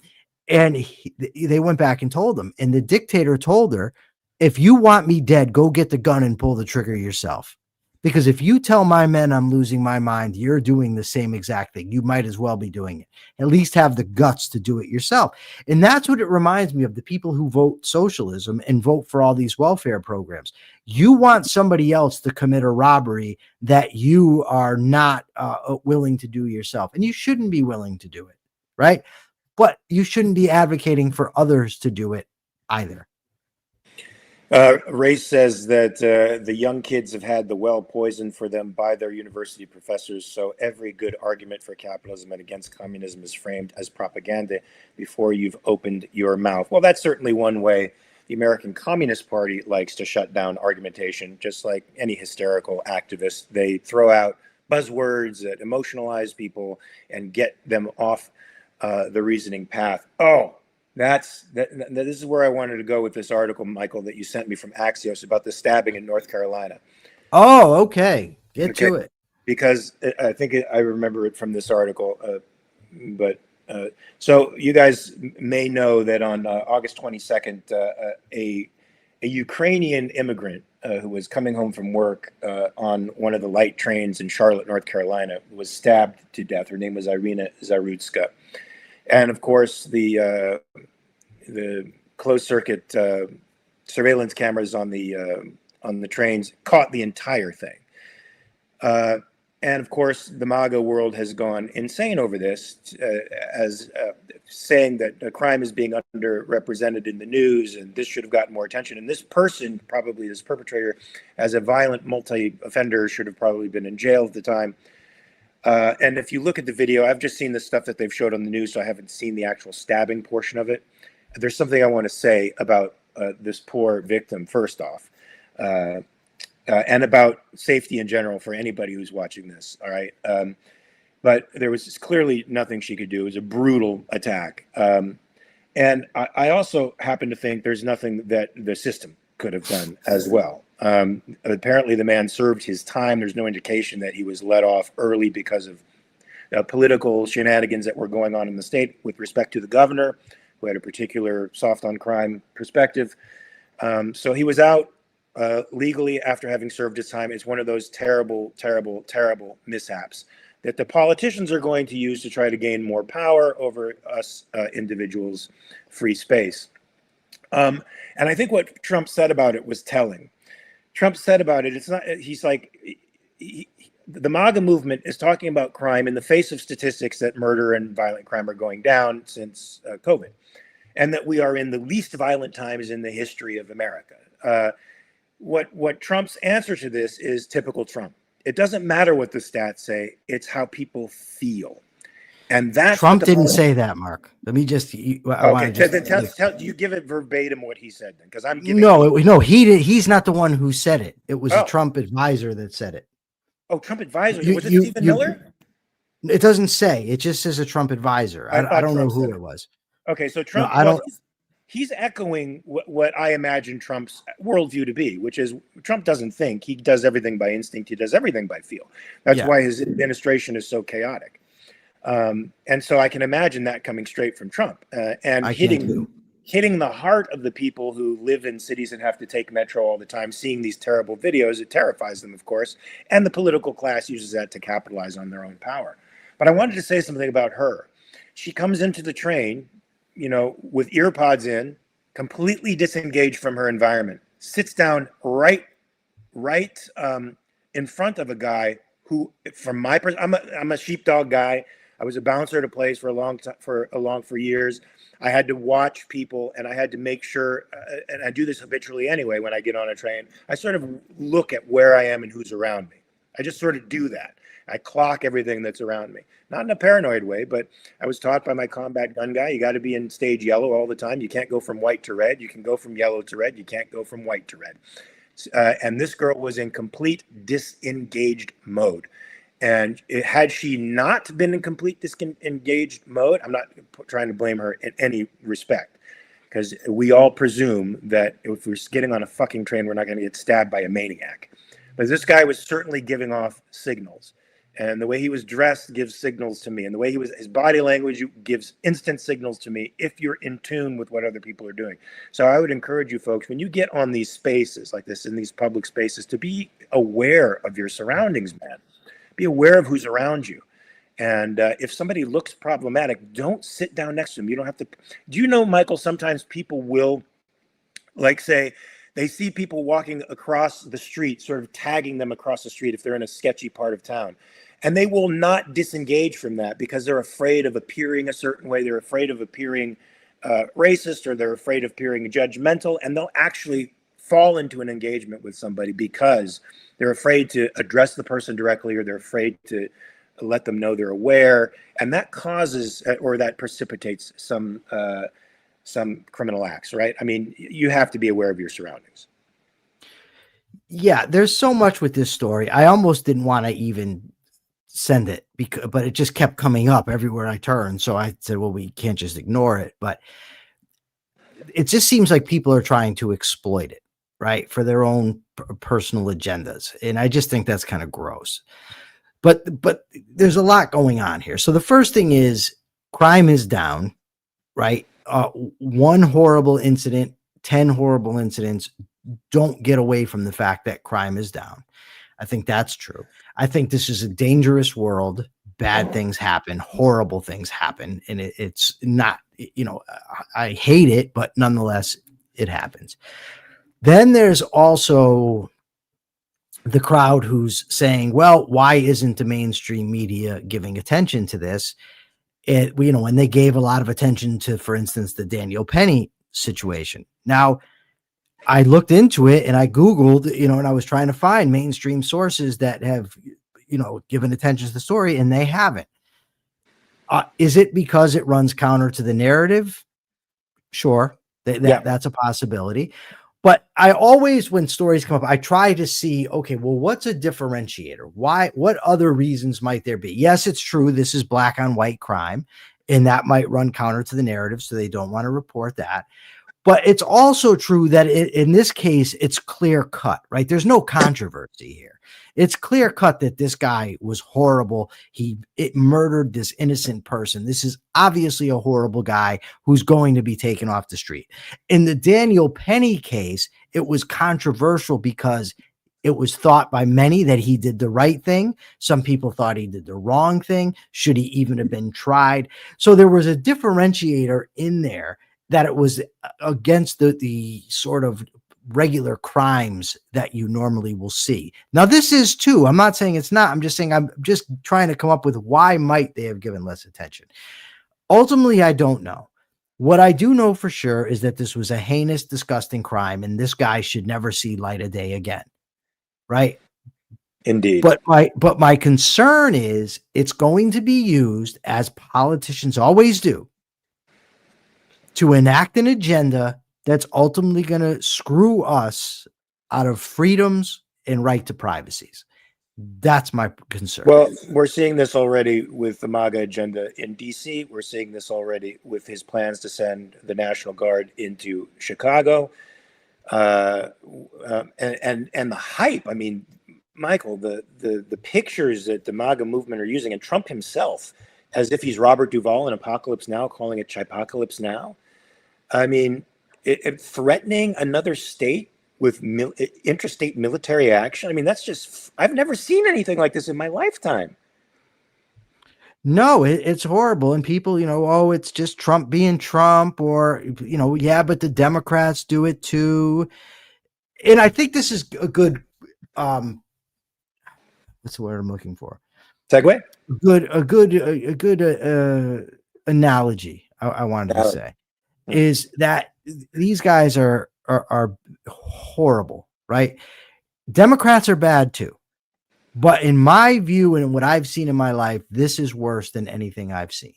And they went back and told him. And the dictator told her, if you want me dead, go get the gun and pull the trigger yourself. Because if you tell my men I'm losing my mind, you're doing the same exact thing. You might as well be doing it. At least have the guts to do it yourself. And that's what it reminds me of, the people who vote socialism and vote for all these welfare programs. You want somebody else to commit a robbery that you are not willing to do yourself. And you shouldn't be willing to do it, right? But you shouldn't be advocating for others to do it either. Ray says that the young kids have had the well poisoned for them by their university professors, so every good argument for capitalism and against communism is framed as propaganda before you've opened your mouth. Well, that's certainly one way the American Communist Party likes to shut down argumentation, just like any hysterical activist. They throw out buzzwords that emotionalize people and get them off the reasoning path. This is where I wanted to go with this article, Michael, that you sent me from Axios about the stabbing in North Carolina. Oh, okay. Get to it. Because I think I remember it from this article. So you guys may know that on August 22nd, a Ukrainian immigrant who was coming home from work on one of the light trains in Charlotte, North Carolina, was stabbed to death. Her name was Iryna Zarutska. And of course, the closed circuit surveillance cameras on the trains caught the entire thing. And of course, the MAGA world has gone insane over this, as saying that crime is being underrepresented in the news, and this should have gotten more attention. And this person, probably this perpetrator, as a violent multi-offender, should have probably been in jail at the time. And if you look at the video, I've just seen the stuff that they've showed on the news, so I haven't seen the actual stabbing portion of it. There's something I want to say about this poor victim, first off, and about safety in general for anybody who's watching this, all right? But there was clearly nothing she could do. It was a brutal attack. And I also happen to think there's nothing that the system could have done as well. Apparently the man served his time. There's no indication that he was let off early because of political shenanigans that were going on in the state with respect to the governor, who had a particular soft on crime perspective. So he was out legally after having served his time. It's one of those terrible, terrible, terrible mishaps that the politicians are going to use to try to gain more power over us individuals' free space. And I think what Trump said about it was telling. Trump said about it, it's not, he's like, the MAGA movement is talking about crime in the face of statistics that murder and violent crime are going down since COVID, and that we are in the least violent times in the history of America. What Trump's answer to this is typical Trump. It doesn't matter what the stats say, it's how people feel. And that's Trump didn't say that, Mark. Let me just. Do you give it verbatim what he said then? Because I'm giving. No, he did. He's not the one who said it. It was a Trump advisor that said it. Oh, Trump advisor. Was it Stephen Miller? It doesn't say. It just says a Trump advisor. I don't know who it was. Okay, so Trump. He's echoing what I imagine Trump's worldview to be, which is Trump doesn't think. He does everything by instinct. He does everything by feel. That's why his administration is so chaotic. And so I can imagine that coming straight from Trump and hitting hitting the heart of the people who live in cities and have to take metro all the time, seeing these terrible videos. It terrifies them, of course, and the political class uses that to capitalize on their own power. But I wanted to say something about her. She comes into the train, you know, with earpods in, completely disengaged from her environment, sits down right in front of a guy who, from my perspective, I'm a sheepdog guy. I was a bouncer at a place for a long time, for years. I had to watch people, and I had to make sure, and I do this habitually anyway when I get on a train. I sort of look at where I am and who's around me. I just sort of do that. I clock everything that's around me, not in a paranoid way, but I was taught by my combat gun guy, you got to be in stage yellow all the time. You can't go from white to red. You can go from yellow to red. You can't go from white to red. And this girl was in complete disengaged mode. And had she not been in complete disengaged mode, I'm not trying to blame her in any respect, because we all presume that if we're getting on a fucking train, we're not going to get stabbed by a maniac. But this guy was certainly giving off signals. And the way he was dressed gives signals to me. And the way his body language gives instant signals to me if you're in tune with what other people are doing. So I would encourage you folks, when you get on these spaces like this, in these public spaces, to be aware of your surroundings, man. Be aware of who's around you. And if somebody looks problematic, don't sit down next to them. You don't have to. Do you know, Michael, sometimes people will, like, say, they see people walking across the street, sort of tagging them across the street if they're in a sketchy part of town. And they will not disengage from that because they're afraid of appearing a certain way. They're afraid of appearing racist, or they're afraid of appearing judgmental. And they'll actually fall into an engagement with somebody because they're afraid to address the person directly, or they're afraid to let them know they're aware. And that causes, or that precipitates some criminal acts, right? I mean, you have to be aware of your surroundings. Yeah, there's so much with this story. I almost didn't want to even send it, but it just kept coming up everywhere I turned. So I said, well, we can't just ignore it. But it just seems like people are trying to exploit it, right, for their own personal agendas. And I just think that's kind of gross. But there's a lot going on here. So the first thing is crime is down, right? One horrible incident, 10 horrible incidents don't get away from the fact that crime is down. I think that's true. I think this is a dangerous world. Bad things happen, horrible things happen. And it's not, you know, I hate it, but nonetheless, it happens. Then there's also the crowd who's saying, well, why isn't the mainstream media giving attention to this? You know, when they gave a lot of attention to, for instance, the Daniel Penny situation. Now, I looked into it and I Googled, you know, and I was trying to find mainstream sources that have, you know, given attention to the story, and they haven't. Is it because it runs counter to the narrative? Sure. That's a possibility. But I always, when stories come up, I try to see, okay, well, what's a differentiator? What other reasons might there be? Yes, it's true. This is black on white crime, and that might run counter to the narrative. So they don't want to report that. But it's also true that in this case, it's clear cut, right? There's no controversy here. It's clear cut that this guy was horrible. It murdered this innocent person. This is obviously a horrible guy who's going to be taken off the street. In the Daniel Penny case, it was controversial because it was thought by many that he did the right thing. Some people thought he did the wrong thing. Should he even have been tried? So there was a differentiator in there, that it was against the sort of regular crimes that you normally will see. Now, this is too. I'm not saying it's not. I'm just saying I'm just trying to come up with why might they have given less attention. Ultimately, I don't know. What I do know for sure is that this was a heinous, disgusting crime, and this guy should never see light of day again. Right? Indeed. But my concern is it's going to be used, as politicians always do, to enact an agenda that's ultimately going to screw us out of freedoms and right to privacies. That's my concern. Well, we're seeing this already with the MAGA agenda in DC. We're seeing this already with his plans to send the National Guard into Chicago. And the hype. I mean, Michael, the pictures that the MAGA movement are using, and Trump himself, as if he's Robert Duvall in Apocalypse Now, calling it Chipocalypse Now. I mean, threatening another state with interstate military action. I mean, that's just, I've never seen anything like this in my lifetime. No, it's horrible. And people, oh, it's just Trump being Trump, or, yeah, but the Democrats do it too. And I think this is a good, what's the word I'm looking for? Segue? A good analogy I wanted to say is that these guys are horrible, right? Democrats are bad too. But in my view and what I've seen in my life, this is worse than anything I've seen.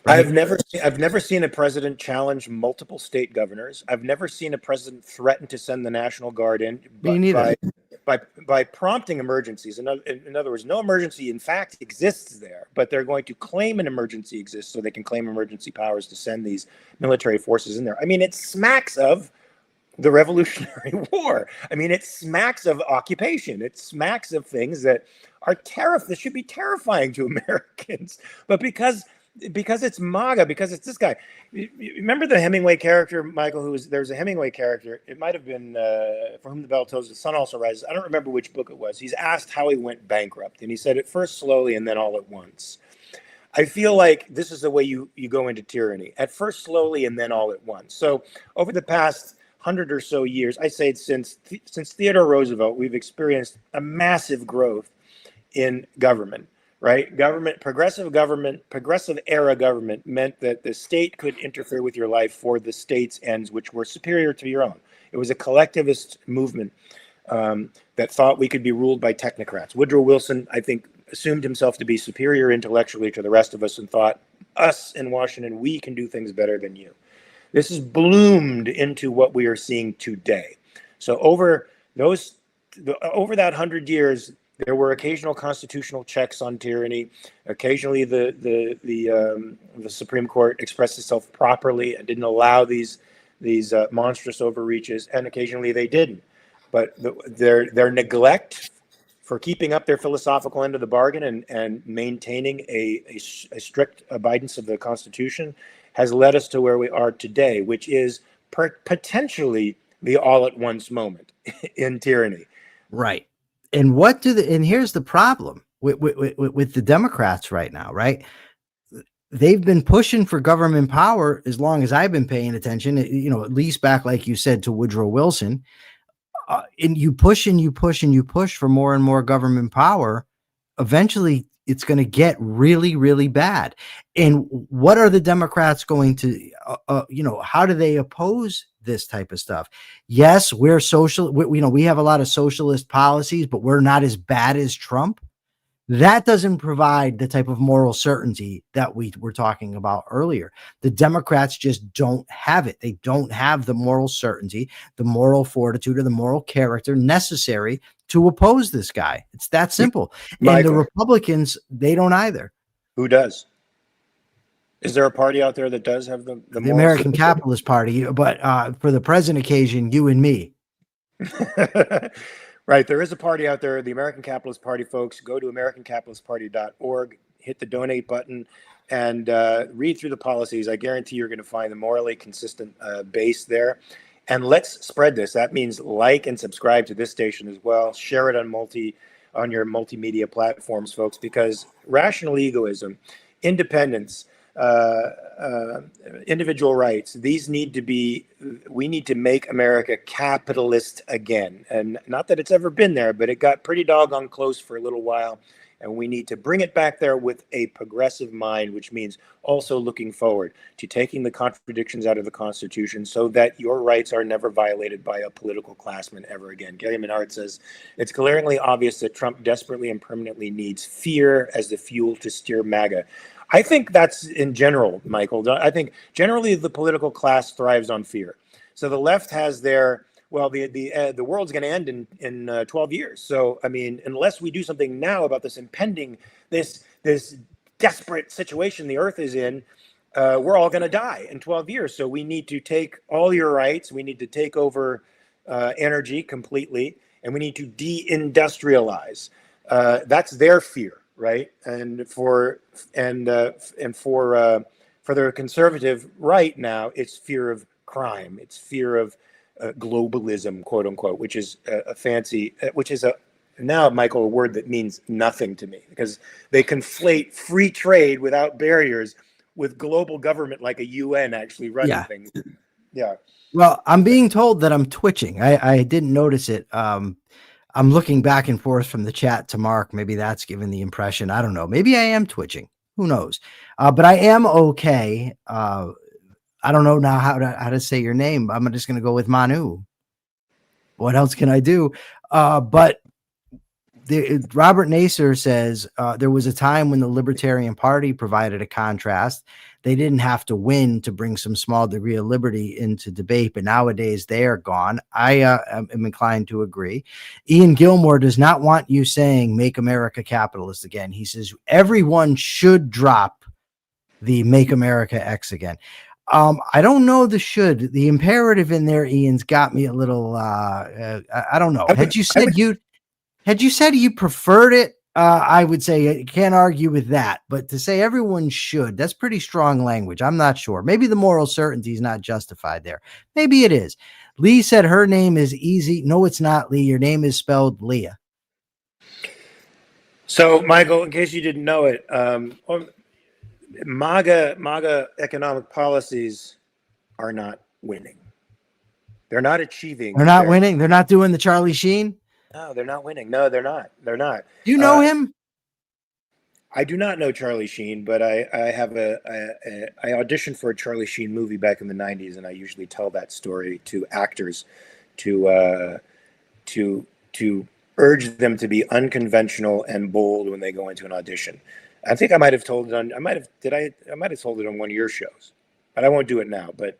Right? I've never seen a president challenge multiple state governors. I've never seen a president threaten to send the National Guard in by prompting emergencies. In other words, no emergency in fact exists there, but they're going to claim an emergency exists so they can claim emergency powers to send these military forces in there. I mean, it smacks of the Revolutionary War. I mean, it smacks of occupation. It smacks of things that are that should be terrifying to Americans. But because it's MAGA, because it's this guy. You remember the Hemingway character, Michael, there's a Hemingway character. It might have been For Whom the Bell Tolls, The Sun Also Rises. I don't remember which book it was. He's asked how he went bankrupt. And he said, at first slowly and then all at once. I feel like this is the way you go into tyranny. At first slowly and then all at once. So over the past 100 or so years, I say since Theodore Roosevelt, we've experienced a massive growth in government, right? Progressive era government meant that the state could interfere with your life for the state's ends, which were superior to your own. It was a collectivist movement that thought we could be ruled by technocrats. Woodrow Wilson, I think, assumed himself to be superior intellectually to the rest of us and thought, us in Washington, we can do things better than you. This has bloomed into what we are seeing today. So over that 100 years, there were occasional constitutional checks on tyranny. Occasionally, the Supreme Court expressed itself properly and didn't allow these monstrous overreaches, and occasionally they didn't. But their neglect for keeping up their philosophical end of the bargain and maintaining a strict abidance of the Constitution has led us to where we are today, which is potentially the all-at-once moment in tyranny. Right. And and here's the problem with the Democrats right now, right? They've been pushing for government power as long as I've been paying attention, at least back, like you said, to Woodrow Wilson. And you push and you push and you push for more and more government power. Eventually, it's going to get really, really bad. And what are the Democrats going to, how do they oppose this type of stuff? Yes, we're social. We have a lot of socialist policies, but we're not as bad as Trump. That doesn't provide the type of moral certainty that we were talking about earlier. The Democrats just don't have it. They don't have the moral certainty, the moral fortitude, or the moral character necessary to oppose this guy. It's that simple. Michael. And the Republicans, they don't either. Who does? Is there a party out there that does have the American Capitalist Party? But for the present occasion, you and me. Right. There is a party out there, the American Capitalist Party, folks. Go to americancapitalistparty.org, hit the donate button, and read through the policies. I guarantee you're going to find the morally consistent base there. And let's spread this. That means like and subscribe to this station as well. Share it on your multimedia platforms, folks, because rational egoism, independence, individual rights, we need to make America capitalist again. And not that it's ever been there, but it got pretty doggone close for a little while. And we need to bring it back there with a progressive mind, which means also looking forward to taking the contradictions out of the Constitution so that your rights are never violated by a political classman ever again. Gary Menard says, it's glaringly obvious that Trump desperately and permanently needs fear as the fuel to steer MAGA. I think that's in general, Michael. I think generally the political class thrives on fear. So the left has the world's going to end in 12 years. So, I mean, unless we do something now about this impending, this desperate situation the earth is in, we're all going to die in 12 years. So we need to take all your rights. We need to take over energy completely, and we need to deindustrialize. That's their fear. Right. And for For the conservative right now, it's fear of crime. It's fear of globalism, quote unquote, which is now, Michael, a word that means nothing to me, because they conflate free trade without barriers with global government like a UN actually running things. Yeah. Well, I'm being told that I'm twitching. I didn't notice it. I'm looking back and forth from the chat to Mark. Maybe that's given the impression. I don't know. Maybe I am twitching. Who knows? But I am okay. I don't know now how to say your name. I'm just going to go with Manu. What else can I do? But Robert Nasser says there was a time when the Libertarian Party provided a contrast. They didn't have to win to bring some small degree of liberty into debate, but nowadays they are gone. I am inclined to agree. Ian Gilmore does not want you saying "Make America Capitalist" again. He says everyone should drop the "Make America X" again. I don't know the should. The imperative in there, Ian's got me a little. I don't know. Had you said you preferred it, I would say you can't argue with that. But to say everyone should, that's pretty strong language. I'm not sure. Maybe the moral certainty is not justified there. Maybe it is. Lee said her name is easy. No, it's not, Lee. Your name is spelled Leah. So, Michael, in case you didn't know it, MAGA economic policies are not winning. They're not achieving. They're not winning. They're not doing the Charlie Sheen. No, they're not winning. No, they're not. They're not. Do you know him? I do not know Charlie Sheen, but I auditioned for a Charlie Sheen movie back in the 90s, and I usually tell that story to actors to urge them to be unconventional and bold when they go into an audition. I think I might have told it on. I might have told it on one of your shows, but I won't do it now. But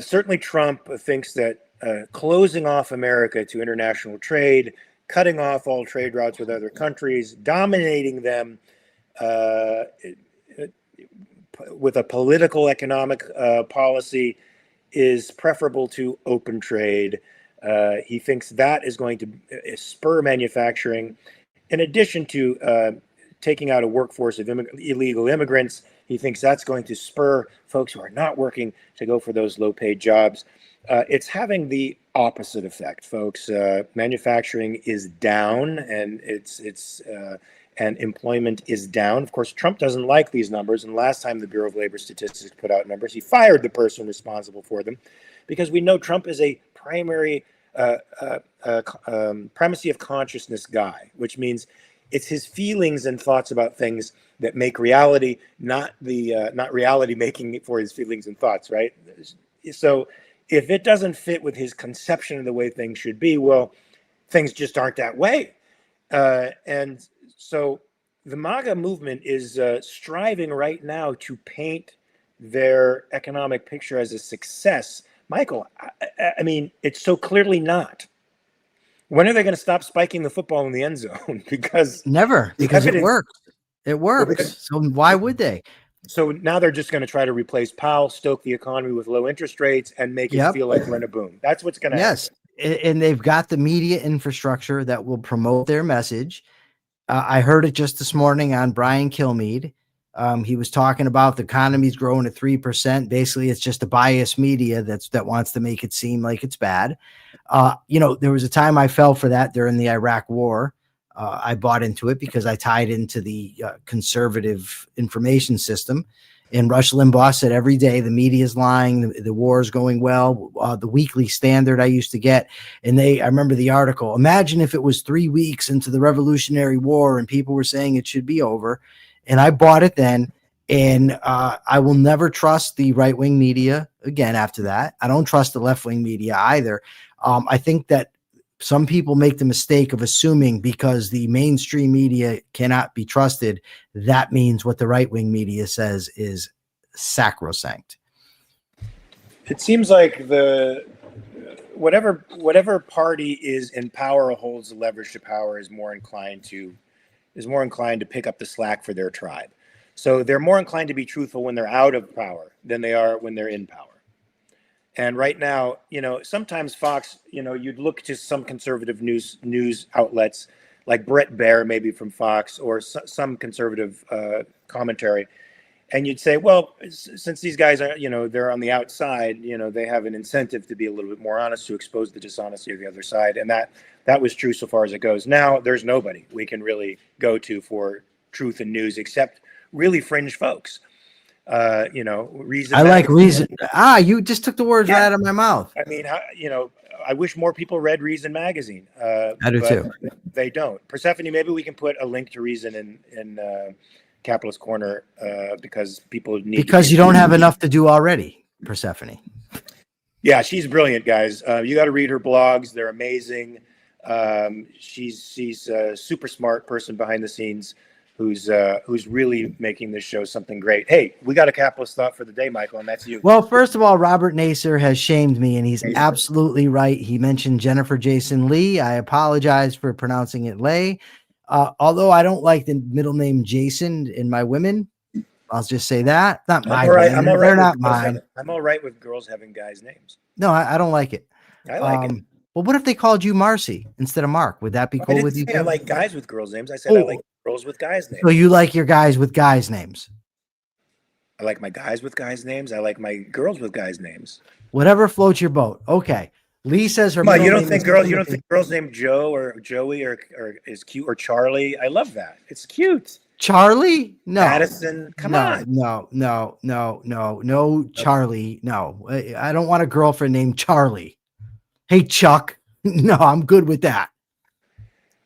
certainly, Trump thinks that closing off America to international trade, cutting off all trade routes with other countries, dominating them with a political economic policy is preferable to open trade. He thinks that is going to spur manufacturing. In addition to taking out a workforce of illegal immigrants, he thinks that's going to spur folks who are not working to go for those low-paid jobs. It's having the opposite effect, folks. Manufacturing is down, and and employment is down. Of course, Trump doesn't like these numbers, and last time the Bureau of Labor Statistics put out numbers, he fired the person responsible for them, because we know Trump is a primary primacy of consciousness guy, which means it's his feelings and thoughts about things that make reality, not reality making for his feelings and thoughts, right? So if it doesn't fit with his conception of the way things should be, well, things just aren't that way. And so the MAGA movement is striving right now to paint their economic picture as a success. Michael, I mean, it's so clearly not. When are they going to stop spiking the football in the end zone? Because it works. It works. So why would they? So now they're just going to try to replace Powell, stoke the economy with low interest rates, and make it feel like we're in a boom. That's what's going to happen. Yes, and they've got the media infrastructure that will promote their message. I heard it just this morning on Brian Kilmeade. He was talking about the economy's growing at 3%. Basically, it's just a biased media that wants to make it seem like it's bad. There was a time I fell for that during the Iraq War. I bought into it because I tied into the conservative information system. And Rush Limbaugh said every day the media is lying, the war is going well. The Weekly Standard I used to get, and I remember the article. Imagine if it was 3 weeks into the Revolutionary War and people were saying it should be over. And I bought it then, and I will never trust the right-wing media again after that. I don't trust the left-wing media either. I think that some people make the mistake of assuming because the mainstream media cannot be trusted, that means what the right-wing media says is sacrosanct. It seems like whatever party is in power or holds the leverage to power is more inclined to pick up the slack for their tribe. So they're more inclined to be truthful when they're out of power than they are when they're in power. And right now, sometimes Fox, you'd look to some conservative news outlets like Brett Baer, maybe from Fox, or some conservative commentary, And you'd say, well, since these guys are, they're on the outside, they have an incentive to be a little bit more honest, to expose the dishonesty of the other side. And that was true so far as it goes. Now there's nobody we can really go to for truth and news except really fringe folks. Reason. I like Reason. You just took the words right out of my mouth. I mean, I wish more people read Reason magazine. I do too. They don't. Persephone, maybe we can put a link to Reason in Capitalist Corner because people need. Because you don't have enough to do already, Persephone. Yeah, she's brilliant, guys. You got to read her blogs; they're amazing. She's a super smart person behind the scenes who's really making this show something great. Hey, we got a capitalist thought for the day, Michael, and that's you. Well, first of all, Robert Naser has shamed me, and he's absolutely right. He mentioned Jennifer Jason Leigh. I apologize for pronouncing it Leigh. Although I don't like the middle name Jason in my women. I'll just say that. Not mine. They're not mine. I'm all right with girls having guys' names. No, I don't like it. I like it. Well, what if they called you Marcy instead of Mark? Would that be cool with you? I like guys with girls' names. I said I like girls with guys' names. So you like your guys with guys' names? I like my guys with guys' names. I like my girls with guys' names. Whatever floats your boat. Okay. Lee says her. You don't think girls named Joe or Joey or is cute, or Charlie? I love that. It's cute. Charlie? No. Madison? Come on. No, Charlie. No. I don't want a girlfriend named Charlie. Hey, Chuck. No, I'm good with that.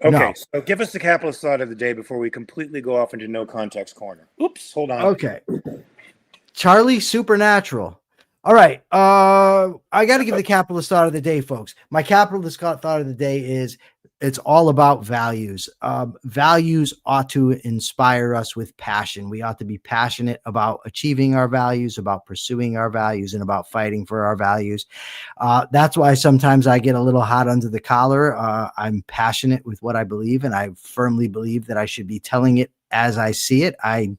Okay, no. So give us the capitalist thought of the day before we completely go off into no context corner. Oops, hold on. Okay. Charlie Supernatural. All right. I got to give the capitalist thought of the day, folks. My capitalist thought of the day is it's all about values. Values ought to inspire us with passion. We ought to be passionate about achieving our values, about pursuing our values, and about fighting for our values. That's why sometimes I get a little hot under the collar. I'm passionate with what I believe, and I firmly believe that I should be telling it as I see it. I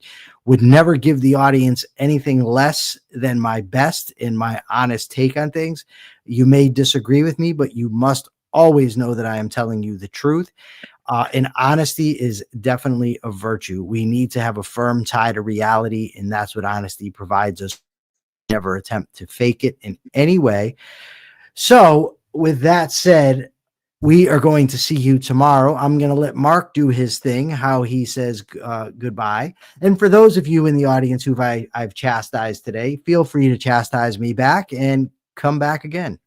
would never give the audience anything less than my best in my honest take on things. You may disagree with me, but you must always know that I am telling you the truth. And honesty is definitely a virtue. We need to have a firm tie to reality, and that's what honesty provides us. Never attempt to fake it in any way. So with that said, we are going to see you tomorrow. I'm going to let Mark do his thing, how he says goodbye. And for those of you in the audience who I've chastised today, feel free to chastise me back and come back again.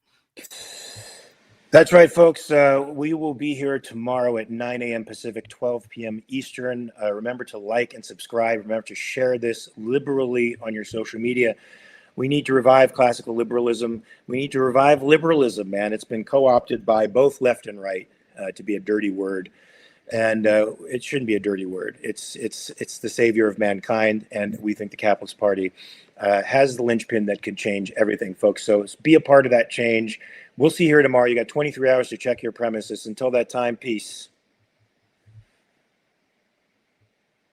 That's right, folks. We will be here tomorrow at 9 a.m. Pacific, 12 p.m. Eastern. Remember to like and subscribe. Remember to share this liberally on your social media. We need to revive classical liberalism. We need to revive liberalism, man. It's been co-opted by both left and right to be a dirty word. And it shouldn't be a dirty word. It's the savior of mankind. And we think the Capitalist Party has the linchpin that can change everything, folks. So be a part of that change. We'll see you here tomorrow. You got 23 hours to check your premises. Until that time, peace.